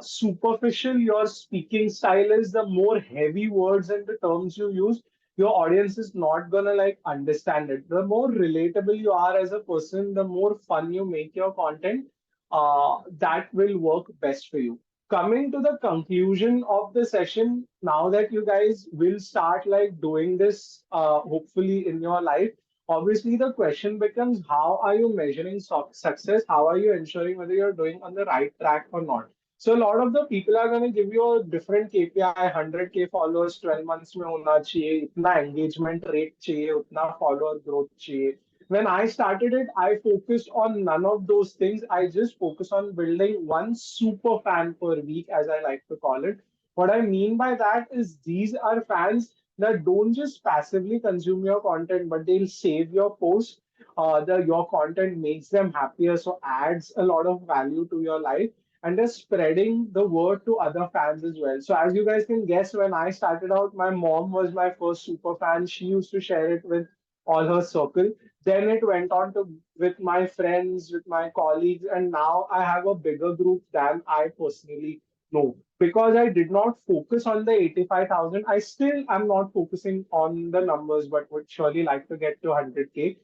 superficial your speaking style is, the more heavy words and the terms you use, your audience is not gonna like understand it. The more relatable you are as a person, the more fun you make your content, that will work best for you. Coming to the conclusion of the session, now that you guys will start like doing this, hopefully in your life, obviously the question becomes, how are you measuring success? How are you ensuring whether you're doing on the right track or not? So a lot of the people are going to give you a different KPI, 100K followers 12 months में होना चाहिए, इतना engagement rate चाहिए, उतना follower growth चाहिए. When I started it, I focused on none of those things. I just focus on building one super fan per week, as I like to call it. What I mean by that is these are fans that don't just passively consume your content, but they'll save your post. Your content makes them happier, so adds a lot of value to your life, and they're spreading the word to other fans as well. So as you guys can guess, when I started out, my mom was my first super fan. She used to share it with all her circle. Then it went on to with my friends, with my colleagues, and now I have a bigger group than I personally know. Because I did not focus on the 85,000, I still am not focusing on the numbers, but would surely like to get to 100K.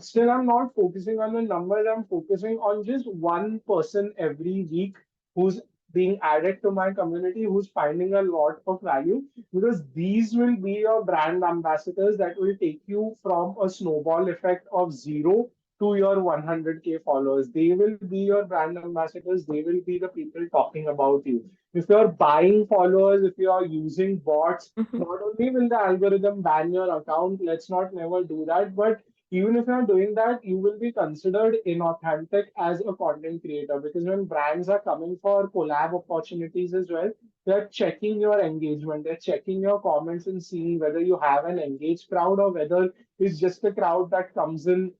Still, I'm not focusing on the numbers. I'm focusing on just one person every week who's being added to my community, who's finding a lot of value, because these will be your brand ambassadors that will take you from a snowball effect of zero to your 100K followers. They will be your brand ambassadors. They will be the people talking about you. If you're buying followers, if you are using bots, Mhm. not only will the algorithm ban your account, let's not never do that, but Even if you're doing that, you will be considered inauthentic as a content creator, because when brands are coming for collab opportunities as well, they're checking your engagement, they're checking your comments and seeing whether you have an engaged crowd or whether it's just a crowd that comes in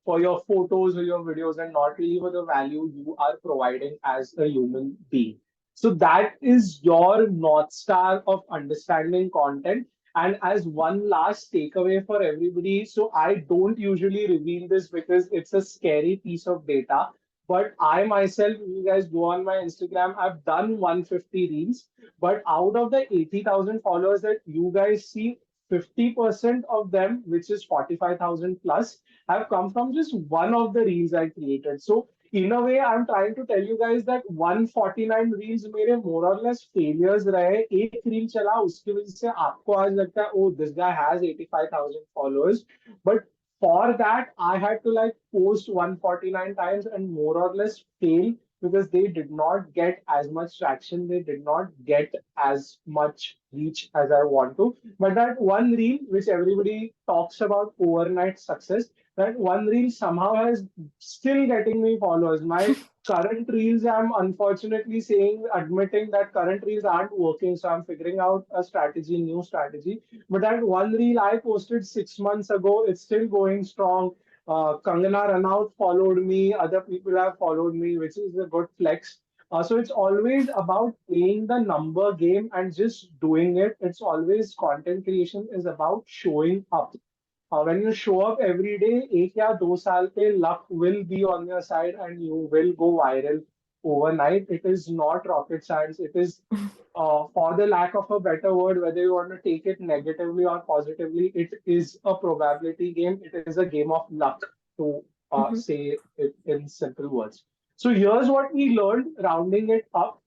for your photos or your videos and not really for the value you are providing as a human being. So that is your North Star of understanding content. And as one last takeaway for everybody, so I don't usually reveal this because it's a scary piece of data. But I myself, if you guys go on my Instagram, I've done 150 reels. But out of the 80,000 followers that you guys see, 50% of them, which is 45,000 plus, have come from just one of the reels I created. So in a way, I'm trying to tell you guys that 149 reels मेरे more or less failures रहे. एक reel चला, उसकी वजह से आपको आज लगता है, oh, this guy has 85,000 followers. But for that, I had to like post 149 times and more or less fail because they did not get as much traction. They did not get as much reach as I want to. But that one reel, which everybody talks about overnight success, that one reel somehow is still getting me followers. My current reels, I'm unfortunately admitting that current reels aren't working. So I'm figuring out a strategy, new strategy. But that one reel I posted 6 months ago, it's still going strong. Kangana Ranaut followed me, other people have followed me, which is a good flex. So it's always about playing the number game and just doing it. It's always content creation is about showing up. When you show up every day, एक या 2 साल पे luck will be on your side and you will go viral overnight. It is not rocket science. It is, for the lack of a better word, whether you want to take it negatively or positively, it is a probability game. It is a game of luck, to Mhm. say it in simple words. So here's what we learned, rounding it up.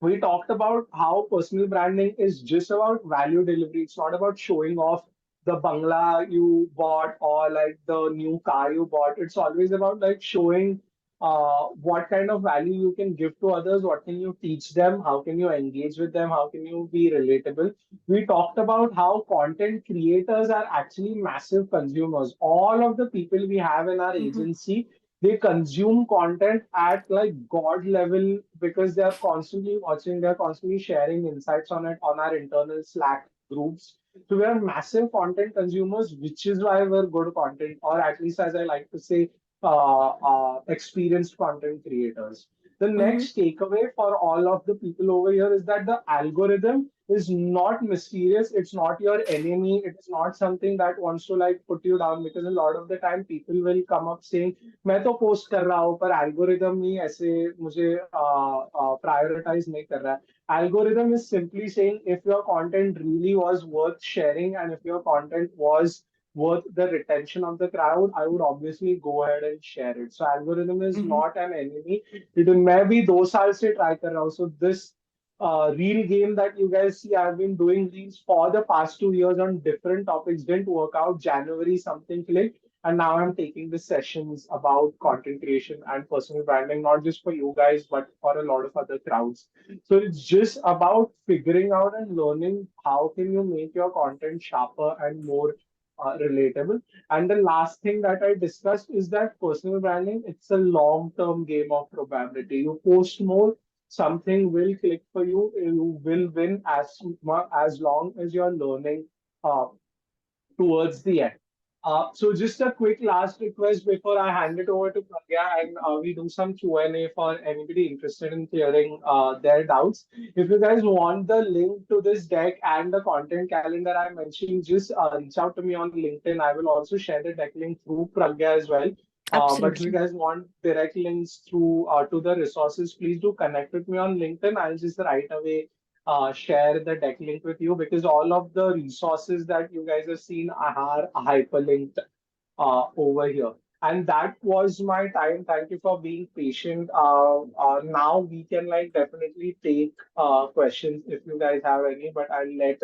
We talked about how personal branding is just about value delivery. It's not about showing off the bangla you bought or like the new car you bought. It's always about like showing what kind of value you can give to others, what can you teach them, how can you engage with them, how can you be relatable. We talked about how content creators are actually massive consumers. All of the people we have in our Mhm. agency, they consume content at like god level because they are constantly watching, they're constantly sharing insights on it on our internal Slack groups. So we are massive content consumers, which is why we're good content, or at least as I like to say, experienced content creators. The Mhm. next takeaway for all of the people over here is that the algorithm is not mysterious. It's not your enemy. It is not something that wants to like put you down, because a lot of the time people will come up saying, मैं तो post कर रहा हूँ पर algorithm ही ऐसे मुझे prioritise नहीं कर रहा है. Algorithm is simply saying if your content really was worth sharing and if your content was worth the retention of the crowd, I would obviously go ahead and share it. So algorithm is Mhm. not an enemy. It may be 2 साल से try कर रहा हूँ. So this reel game that you guys see, I've been doing these for the past 2 years on different topics. Didn't work out. January something clicked, and now I'm taking the sessions about content creation and personal branding, not just for you guys, but for a lot of other crowds. So it's just about figuring out and learning how can you make your content sharper and more relatable. And the last thing that I discussed is that personal branding, it's a long-term game of probability. You post more, something will click for you. You will win as long as you're learning uh, towards the end. So just a quick last request before I hand it over to Pragya and we do some Q&A for anybody interested in clearing their doubts. If you guys want the link to this deck and the content calendar I mentioned, just reach out to me on LinkedIn. I will also share the deck link through Pragya as well. But if you Absolutely. guys want direct links through to the resources, please do connect with me on LinkedIn. I'll just right away share the deck link with you, because all of the resources that you guys have seen are hyperlinked over here. And that was my time. Thank you for being patient. Now we can like definitely take questions if you guys have any, but I'll let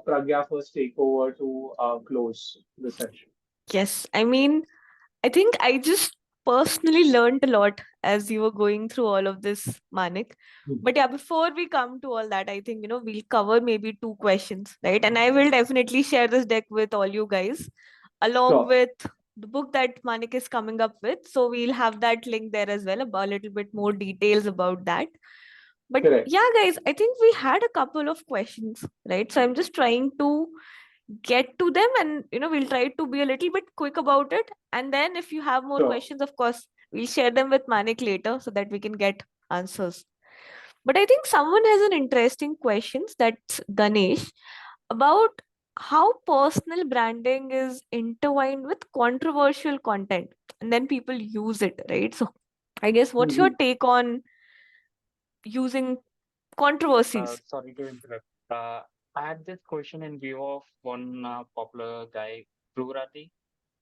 Pragya first take over to close the session. Yes. I mean, I think I just personally learned a lot as you were going through all of this, Manik. Hmm. But yeah, before we come to all that, I think, we'll cover maybe two questions, right? And I will definitely share this deck with all you guys, along Sure. with the book that Manik is coming up with. So we'll have that link there as well, about a little bit more details about that. But Correct. yeah, guys, I think we had a couple of questions, right? So I'm just trying to get to them, and we'll try to be a little bit quick about it. And then if you have more Sure. questions, of course, we'll share them with Manik later so that we can get answers. But I think someone has an interesting questions, that's Ganesh, about how personal branding is intertwined with controversial content, and then people use it, right? So I guess, what's your Hmm. take on using controversies? Sorry to interrupt. I had this question in view of one popular guy, Brurati.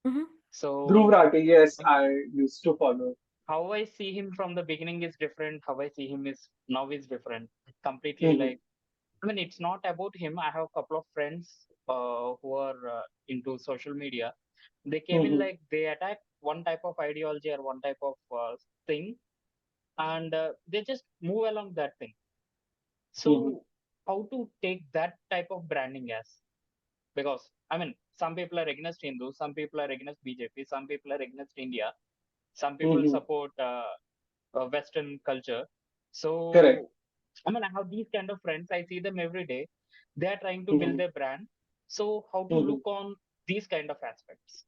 Hmm. Dhruv So Rathi, yes, I used to follow. how I see him from the beginning is different. How I see him is now is different. Completely Hmm. like, I mean, it's not about him. I have a couple of friends who are into social media. They came in Hmm. like they attack one type of ideology or one type of thing, and they just move along that thing. Hmm. So how to take that type of branding as? Because I mean, some people are against Hindus, some people are against BJP, some people are against India, some people Hmm. support Western culture. Correct. So I mean, I have these kind of friends. I see them every day. They are trying to build Hmm. their brand. So how to Hmm. look on these kind of aspects?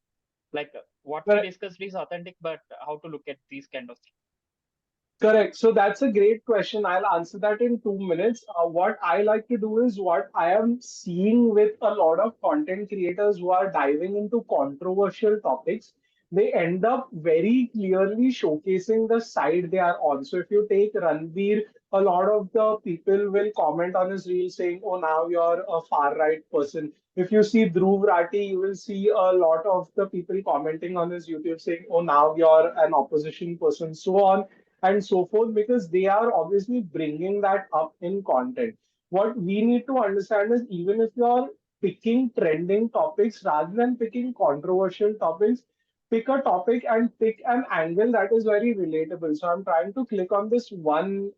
Like what we Correct. discussed is authentic, but how to look at these kind of things? Correct. So that's a great question. I'll answer that in 2 minutes. What I like to do is what I am seeing with a lot of content creators who are diving into controversial topics. They end up very clearly showcasing the side they are on. So if you take Ranbir, a lot of the people will comment on his reel saying, "Oh, now you're a far right person." If you see Dhruv Rathi, you will see a lot of the people commenting on his YouTube saying, "Oh, now you're an opposition person," so on and so forth, because they are obviously bringing that up in content. What we need to understand is, even if you're picking trending topics rather than picking controversial topics, pick a topic and pick an angle that is very relatable. So I'm trying to click on this one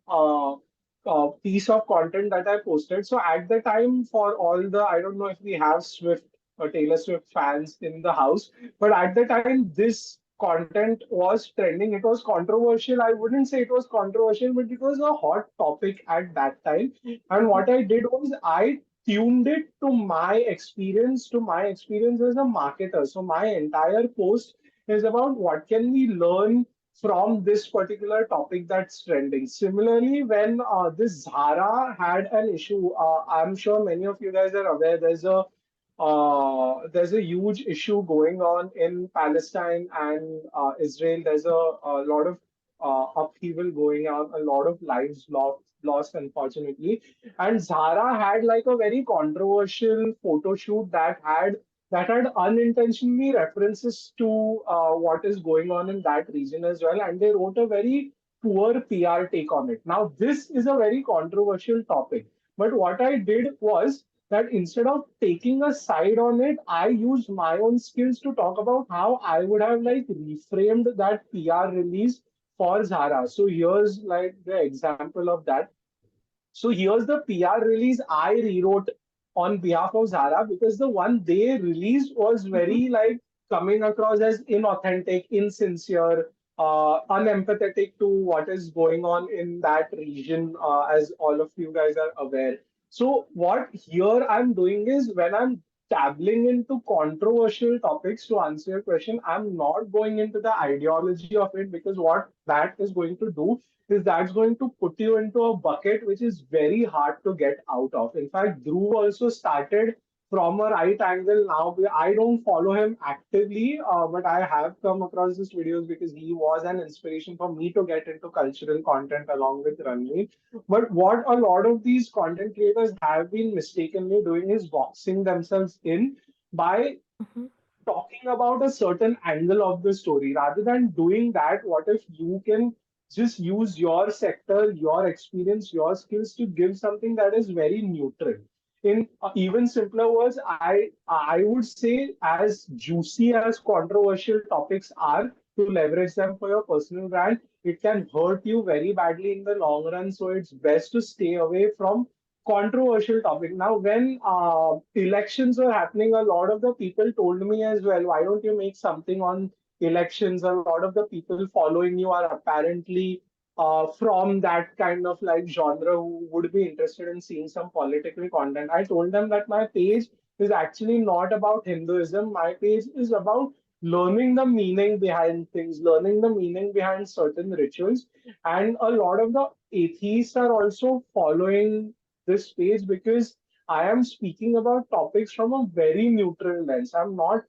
piece of content that I posted. So at the time, for all the, I don't know if we have Swift or Taylor Swift fans in the house, but at the time, this content was trending. It was controversial. I wouldn't say it was controversial, but it was a hot topic at that time. And Hmm. what I did was I tuned it to my experience as a marketer. So my entire post is about what can we learn from this particular topic that's trending. Similarly, when this Zara had an issue, I'm sure many of you guys are aware there's a huge issue going on in Palestine and Israel. There's a lot of upheaval going on, a lot of lives lost, unfortunately. And Zara had like a very controversial photo shoot that had unintentionally references to what is going on in that region as well, and they wrote a very poor PR take on it. Now, this is a very controversial topic, but what I did was that instead of taking a side on it, I used my own skills to talk about how I would have like reframed that PR release for Zara. So here's like the example of that. So here's the PR release I rewrote on behalf of Zara, because the one they released was Hmm. very like coming across as inauthentic, insincere, unempathetic to what is going on in that region, as all of you guys are aware. So what here I'm doing is, when I'm dabbling into controversial topics, to answer your question, I'm not going into the ideology of it, because what that is going to do is that's going to put you into a bucket which is very hard to get out of. In fact, Dhruv also started from a right angle. Now, I don't follow him actively, but I have come across his videos because he was an inspiration for me to get into cultural content along with Ranveer. But what a lot of these content creators have been mistakenly doing is boxing themselves in by Hmm. talking about a certain angle of the story. Rather than doing that, what if you can just use your sector, your experience, your skills to give something that is very neutral? In even simpler words, I would say, as juicy as controversial topics are, to leverage them for your personal brand, it can hurt you very badly in the long run. So it's best to stay away from controversial topic. Now, when elections were happening, a lot of the people told me as well, why don't you make something on elections? A lot of the people following you are apparently from that kind of like genre who would be interested in seeing some political content. I told them that my page is actually not about Hinduism. My page is about learning the meaning behind things, learning the meaning behind certain rituals. And a lot of the atheists are also following this page because I am speaking about topics from a very neutral lens. I'm not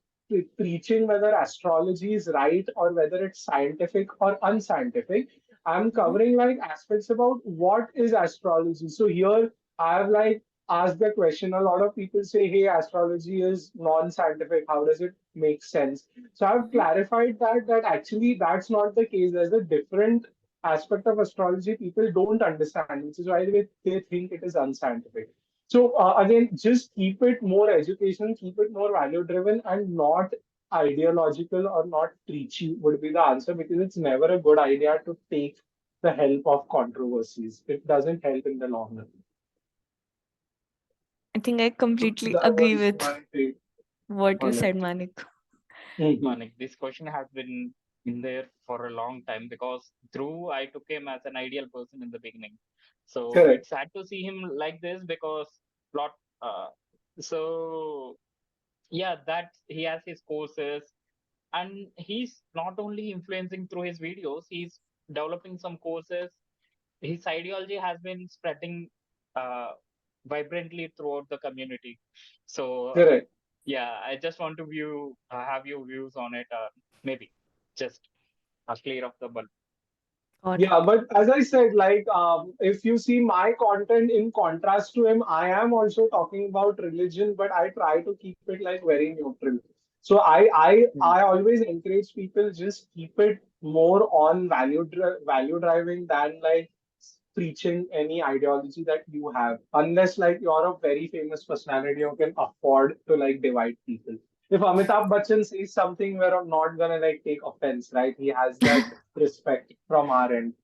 preaching whether astrology is right or whether it's scientific or unscientific. I'm Mhm. covering like aspects about what is astrology. So here I have like asked the question. A lot of people say, hey, astrology is non-scientific. How does it make sense? So I've Mhm. clarified that actually that's not the case. There's a different aspect of astrology people don't understand, which is why they think it is unscientific. So again, just keep it more educational, keep it more value driven, and not ideological or not preachy would be the answer, because it's never a good idea to take the help of controversies. It doesn't help in the long run. I think I So completely that agree was with my take what you on it. said, Manik. Mhm. Manik, this question has been in there for a long time because through I took him as an ideal person in the beginning. So Correct. it's sad to see him like this because lot. Uh, so yeah, that he has his courses and he's not only influencing through his videos, he's developing some courses. His ideology has been spreading uh, vibrantly throughout the community. So Correct. yeah, I just want to have your views on it. Maybe just clear up the bulb. Got Yeah, it. but as I said, like if you see my content in contrast to him, I am also talking about religion, but I try to keep it like very neutral. So I always encourage people just keep it more on value driving than like preaching any ideology that you have, unless like you're a very famous personality who can afford to like divide people. If Amitabh Bachchan says something, we're not gonna like take offense, right? He has that respect from our end.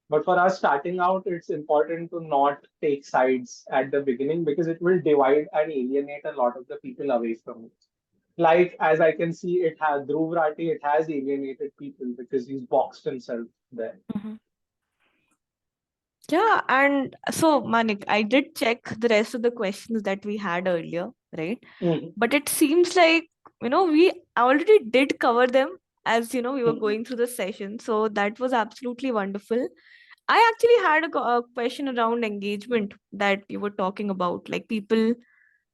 But for us starting out, it's important to not take sides at the beginning because it will divide and alienate a lot of the people away from it. Like as I can see, it has Dhruv Rathi, it has alienated people because he's boxed himself there. Mhm. Yeah, and so Manik, I did check the rest of the questions that we had earlier, right? Mhm. But it seems like, we already did cover them as, we were going through the session. So that was absolutely wonderful. I actually had a question around engagement that you were talking about, like people,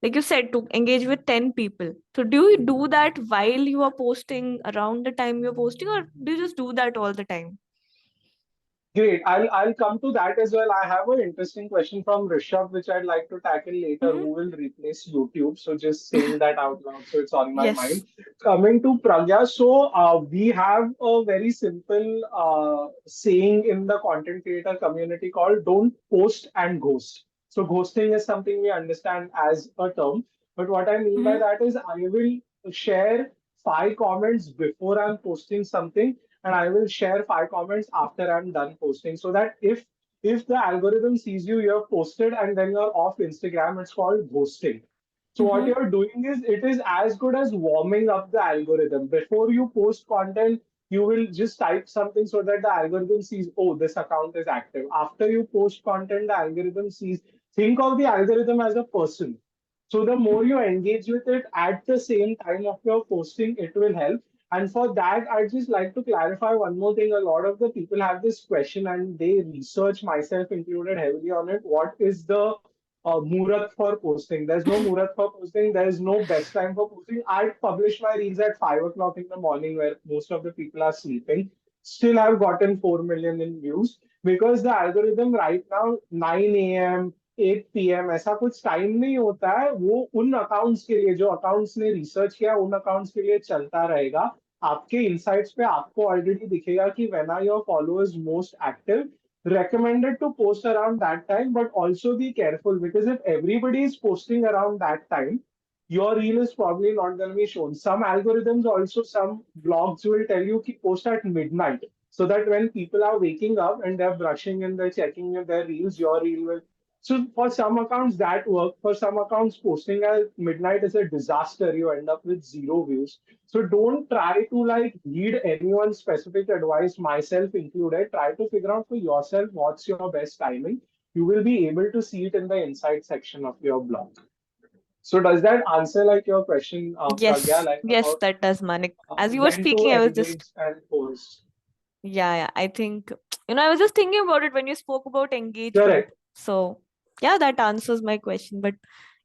like you said, to engage with 10 people. So do you do that while you are posting, around the time you're posting, or do you just do that all the time? Great. I'll come to that as well. I have an interesting question from Rishabh, which I'd like to tackle later. Hmm. Who will replace YouTube? So just saying that out loud, so it's on my Yes. mind. Coming to Pragya, so we have a very simple saying in the content creator community called "Don't post and ghost." So ghosting is something we understand as a term, but what I mean by Hmm. that is I will share 5 comments before I'm posting something, and I will share 5 comments after I'm done posting. So that if the algorithm sees you have posted and then you're off Instagram, it's called ghosting. So what Hmm. you're doing is it is as good as warming up the algorithm. Before you post content, you will just type something so that the algorithm sees, oh, this account is active. After you post content, the algorithm sees, think of the algorithm as a person. So the more you engage with it at the same time of your posting, it will help. And for that, I'd just like to clarify one more thing. A lot of the people have this question and they research, myself included, heavily on it. What is the Murat for posting? There's no Murat for posting. There is no best time for posting. I publish my reels at 5 o'clock in the morning where most of the people are sleeping. Still, I've gotten 4 million in views because the algorithm right now 9 a.m. 8 p.m. ऐसा कुछ time नहीं होता है, वो उन accounts के लिए जो अकाउंट्स ने रिसर्च किया उन अकाउंट्स के लिए चलता रहेगा. आपके इनसाइट्स पे आपको ऑलरेडी दिखेगा कि when are your followers most active, recommended to post around that time, but also be careful because if everybody is posting around that time, your reel is probably not going to be shown. Some algorithms also, some blogs will tell you to post at midnight so that when people are waking up and they're brushing and they're checking their reels, your reel will. So for some accounts that work. For some accounts, posting at midnight is a disaster. You end up with zero views. So don't try to like heed anyone's specific advice, myself included. Try to figure out for yourself what's your best timing. You will be able to see it in the insight section of your blog. So does that answer like your question, Pragya, Yes, like yes, about that does, Manik. As you were when to speaking, I was just, engage and post? yeah, I think, I was just thinking about it when you spoke about engagement. Correct. So, yeah, that answers my question. But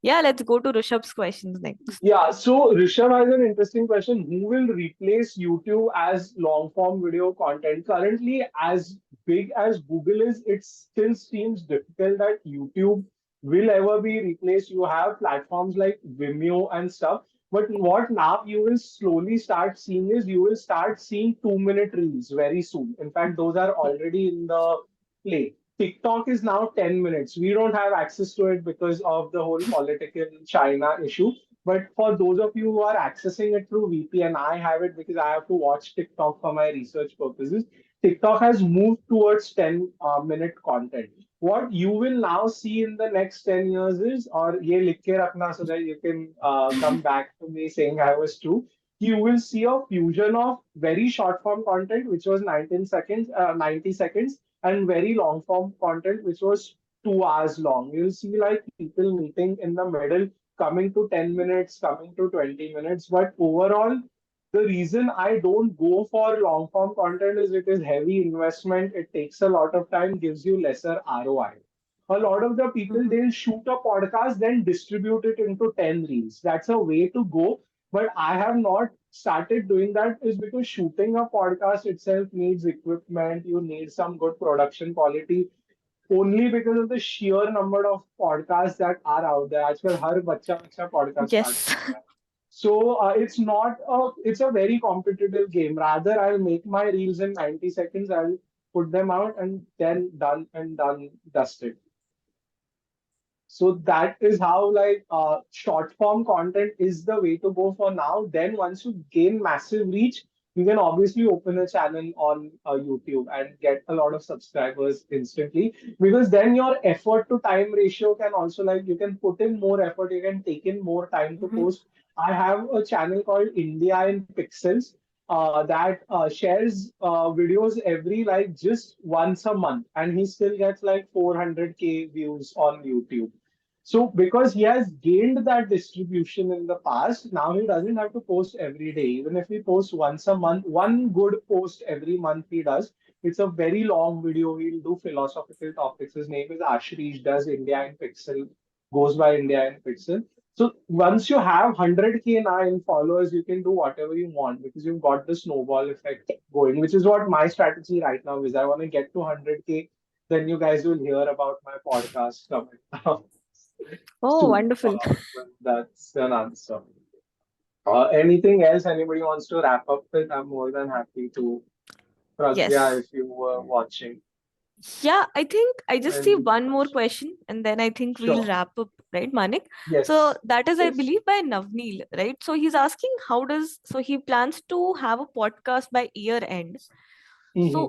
yeah, let's go to Rishabh's questions next. Yeah, so Rishabh has an interesting question. Who will replace YouTube as long form video content? Currently, as big as Google is, it still seems difficult that YouTube will ever be replaced. You have platforms like Vimeo and stuff. But what now you will slowly start seeing is you will start seeing 2 minute reels very soon. In fact, those are already in the play. TikTok is now 10 minutes. We don't have access to it because of the whole political China issue. But for those of you who are accessing it through VPN, I have it because I have to watch TikTok for my research purposes. TikTok has moved towards 10-minute content. What you will now see in the next 10 years is, or ye likh ke rakhna so that you can come back to me saying I was true. You will see a fusion of very short form content, which was 19 seconds, 90 seconds, and very long form content, which was 2 hours long. You'll see like people meeting in the middle, coming to 10 minutes, coming to 20 minutes. But overall, the reason I don't go for long form content is it is heavy investment. It takes a lot of time, gives you lesser ROI. A lot of the people, Mhm. they'll shoot a podcast, then distribute it into 10 reels. That's a way to go. But I have not started doing that is because shooting a podcast itself needs equipment. You need some good production quality only because of the sheer number of podcasts that are out there. आजकल हर बच्चा बच्चा podcast start Yes. कर रहा है. So it's a very competitive game. Rather, I'll make my reels in 90 seconds. I'll put them out and then done and done, dusted. So that is how like short form content is the way to go for now. Then once you gain massive reach, you can obviously open a channel on YouTube and get a lot of subscribers instantly. Because then your effort to time ratio can also like you can put in more effort, you can take in more time to Mhm. post. I have a channel called India in Pixels that shares videos every like just once a month, and he still gets like 400K views on YouTube. So because he has gained that distribution in the past, now he doesn't have to post every day. Even if he posts once a month, one good post every month he does. It's a very long video. He'll do philosophical topics. His name is Ashrish, does India in Pixel, goes by India in Pixel. So once you have 100K now in followers, you can do whatever you want because you've got the snowball effect going, which is what my strategy right now is. I want to get to 100K, then you guys will hear about my podcast coming out. Oh, So wonderful. that's an answer. Anything else anybody wants to wrap up with? I'm more than happy to. Pragya, Yes. if you were watching. Yeah, I think I just see And one more question and then I think we'll sure. wrap up, right, Manik? So Yes. that is, I Yes. believe, by Navneel, right? So he's asking so he plans to have a podcast by year end. Mhm. So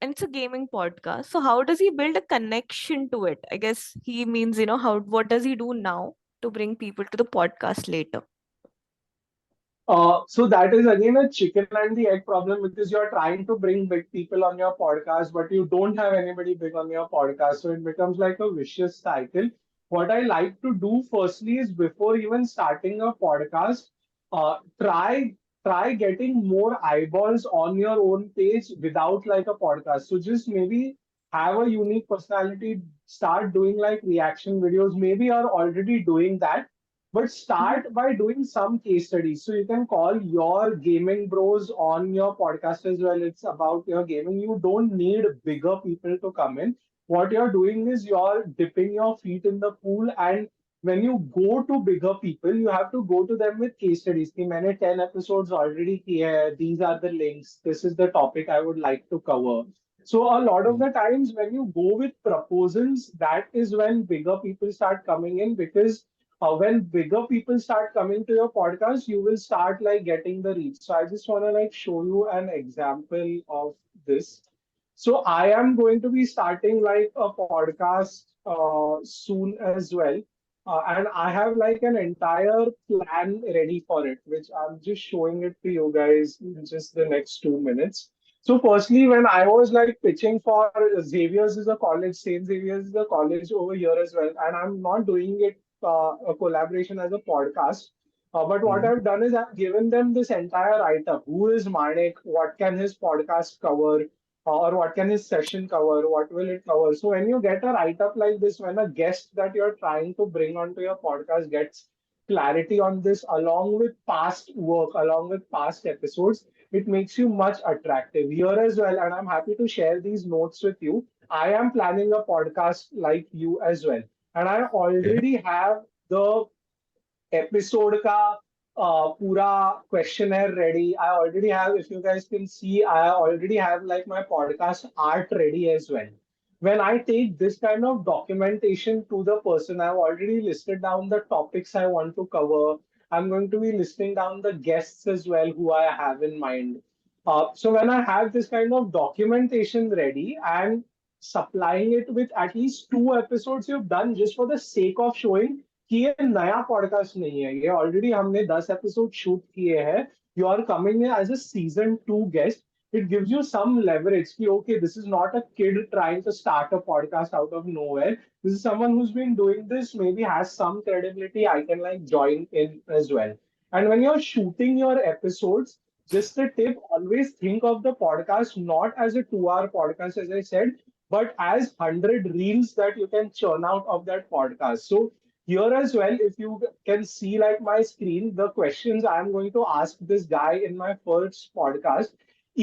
and it's a gaming podcast. So how does he build a connection to it? I guess he means, what does he do now to bring people to the podcast later? So that is again a chicken and the egg problem because you're trying to bring big people on your podcast, but you don't have anybody big on your podcast. So it becomes like a vicious cycle. What I like to do firstly is before even starting a podcast, try getting more eyeballs on your own page without like a podcast. So just maybe have a unique personality, start doing like reaction videos. Maybe you're already doing that, but Mhm. start by doing some case studies. So you can call your gaming bros on your podcast as well. It's about your gaming. You don't need bigger people to come in. What you're doing is you're dipping your feet in the pool, and when you go to bigger people, you have to go to them with case studies. कि मैंने 10 episodes already किए हैं. These are the links. This is the topic I would like to cover. So a lot of the times when you go with proposals, that is when bigger people start coming in because when bigger people start coming to your podcast, you will start like getting the reach. So I just want to like show you an example of this. So I am going to be starting like a podcast soon as well. And I have like an entire plan ready for it, which I'm just showing it to you guys in just the next 2 minutes. So firstly, when I was like pitching for Xavier's is a college, St. Xavier's is a college over here as well, and I'm not doing it a collaboration as a podcast. But what Mhm. I've done is I've given them this entire write-up. Who is Manik? What can his podcast cover? Or what can his session cover? What will it cover? So when you get a write-up like this, when a guest that you're trying to bring onto your podcast gets clarity on this along with past work, along with past episodes, it makes you much attractive here as well. And I'm happy to share these notes with you. I am planning a podcast like you as well. And I Okay. already have the episode का पूरा questionnaire ready. I already have, if you guys can see, I already have like my podcast art ready as well. When I take this kind of documentation to the person, I've already listed down the topics I want to cover. I'm going to be listing down the guests as well who I have in mind. So when I have this kind of documentation ready and supplying it with at least 2 episodes you've done just for the sake of showing कि ये नया podcast नहीं है, ये already हमने 10 episode shoot किए हैं. You are coming as a season 2 guest. It gives you some leverage. Ki, okay, this is not a kid trying to start a podcast out of nowhere. This is someone who's been doing this, maybe has some credibility. I can like join in as well. And when you're shooting your episodes, just a tip, always think of the podcast not as a 2 hour podcast, as I said, but as 100 reels that you can churn out of that podcast. So here as well, if you can see like my screen, the questions I'm going to ask this guy in my first podcast,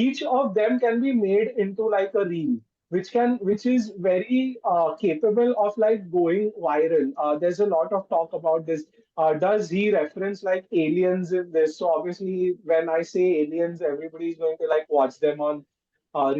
each of them can be made into like a reel, which is very capable of like going viral. There's a lot of talk about this. Does he reference like aliens in this? So obviously, when I say aliens, everybody's going to like watch them on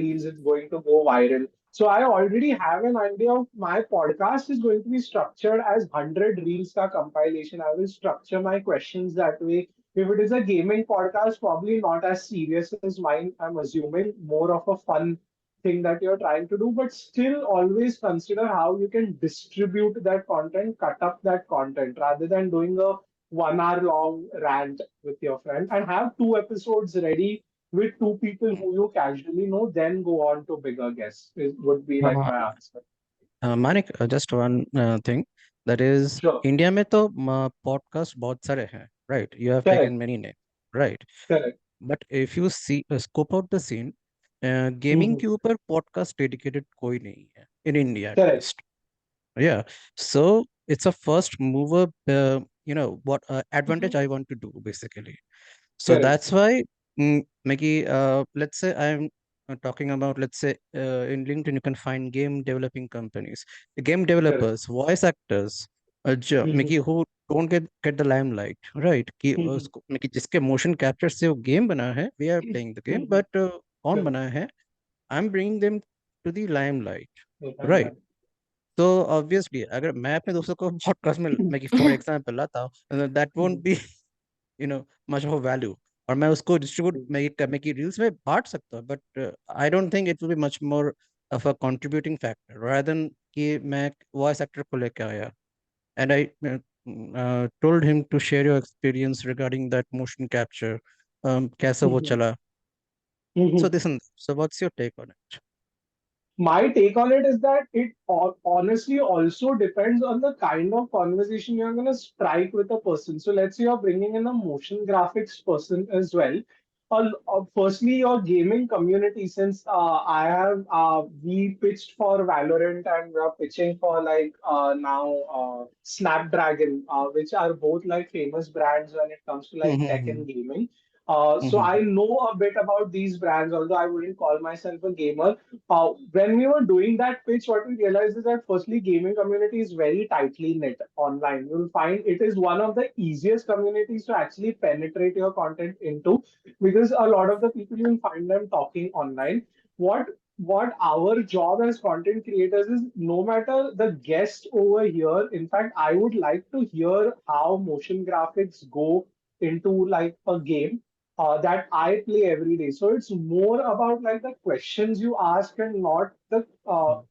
reels. It's going to go viral. So I already have an idea of my podcast is going to be structured as 100 reels ka compilation. I will structure my questions that way. If it is a gaming podcast, probably not as serious as mine. I'm assuming more of a fun thing that you're trying to do, but still always consider how you can distribute that content, cut up that content rather than doing a 1 hour long rant with your friend and have 2 episodes ready with 2 people who you casually know, then go on to bigger guests, would be like Uh, my answer. Manik just one thing, that is Sure. India में तो podcast बहुत सारे हैं, right? You have taken Correct. many names, right? Correct. But if you see scope out the scene, gaming Mhm. के ऊपर podcast dedicated कोई नहीं है in India at Correct. least. Yeah, so it's a first mover, what advantage Mhm. I want to do basically. So Correct. that's why, Maggie, let's say I'm talking about, let's say, in LinkedIn, you can find game developing companies, game Correct. developers, voice actors, Mhm. Mickey, who don't get the limelight, right? कि Mhm. उसको Mickey जिसके motion capture से वो game बना है, we are playing the game, Mhm. but कौन Correct. बना है? I'm bringing them to the limelight, Yes, I'm right? right. तो ऑब्वियसली अगर मैं अपने दोस्तों को पॉडकास्ट में मैं फॉर एग्जांपल लाता हूँ, that won't Mhm. Be much of value, और मैं उसको डिस्ट्रीब्यूट Mhm. मैं करने की रील्स में बांट सकता हूँ, but I don't think it will be much more of a contributing factor rather than कि मैं वॉइस एक्टर को लेके आया and I told him to share your experience regarding that motion capture, कैसा वो Mhm. चला. So Mhm. This and so what's your take on it? My take on it is that it honestly also depends on the kind of conversation you're going to strike with a person. So let's say you're bringing in a motion graphics person as well. Firstly, your gaming community, since we pitched for Valorant and we're pitching for like now Snapdragon, which are both like famous brands when it comes to like tech and gaming. So I know a bit about these brands, although I wouldn't call myself a gamer. When we were doing that pitch, what we realized is that firstly, gaming community is very tightly knit online. You'll find it is one of the easiest communities to actually penetrate your content into because a lot of the people you'll find them talking online. What what our job as content creators is, no matter the guest over here, in fact, I would like to hear how motion graphics go into like a game that I play every day. So it's more about like the questions you ask and not the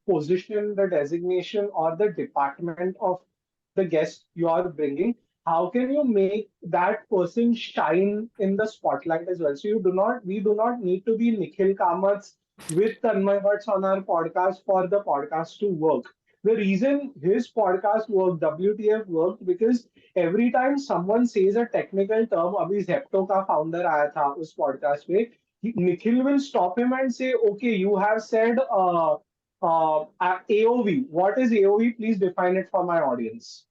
position, the designation, or the department of the guest you are bringing. How can you make that person shine in the spotlight as well? So we do not need to be Nikhil Kamat's with Tanmay Bhatt's on our podcast for the podcast to work. The reason his podcast worked, WTF worked, because every time someone says a technical term, अभी Zepto का founder आया था उस podcast में, Nikhil will stop him and say, okay, you have said AOV. What is AOV? Please define it for my audience.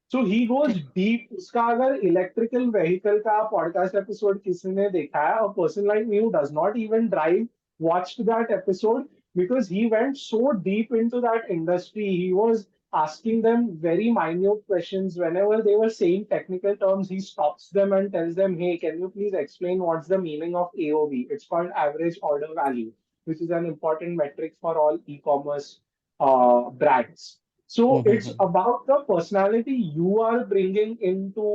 So he goes Correct. deep. उसका अगर electrical vehicle का podcast episode किसी ने देखा है, a person like me who does not even drive watched that episode because he went so deep into that industry. He was asking them very minute questions. Whenever they were saying technical terms, he stops them and tells them, hey, can you please explain what's the meaning of AOV? It's called average order value, which is an important metric for all e-commerce brands. So it's Mhm. about the personality you are bringing into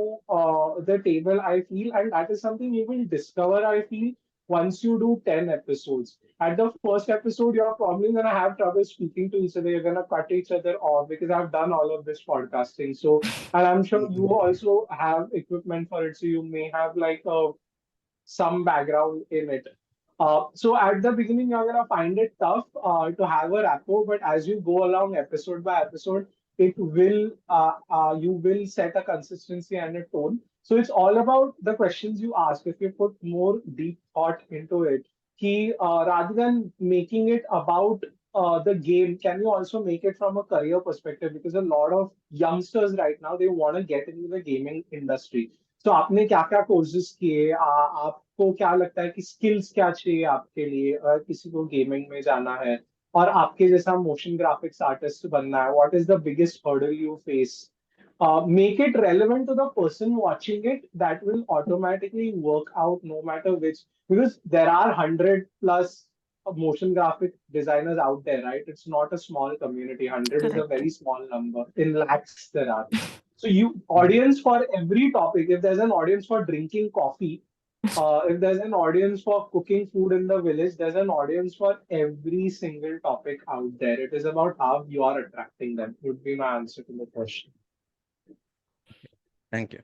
the table, I feel, and that is something you will discover, I feel, once you do 10 episodes. At the first episode, you're probably going to have trouble speaking to each other. You're going to cut each other off because I've done all of this podcasting. So, and I'm sure you also have equipment for it. So you may have like some background in it. So at the beginning, you're gonna find it tough to have a rapport, but as you go along episode by episode, it will you will set a consistency and a tone. So it's all about the questions you ask. If you put more deep thought into it, rather than making it about the game, can you also make it from a career perspective? Because a lot of youngsters right now they want to get into the gaming industry. तो आपने क्या क्या courses किए आपको क्या लगता है कि स्किल्स क्या चाहिए आपके लिए अगर किसी को गेमिंग में जाना है और आपके जैसा मोशन ग्राफिक्स आर्टिस्ट बनना है what is the biggest hurdle you face make it relevant to the person watching it that will automatically work out no matter which because there are 100 plus motion graphic designers out there, right? It's not a small community. 100 is a Correct. very small number. In lakhs there are. So you audience for every topic. If there's an audience for drinking coffee, if there's an audience for cooking food in the village, there's an audience for every single topic out there. It is about how you are attracting them. Would be my answer to the question. Thank you.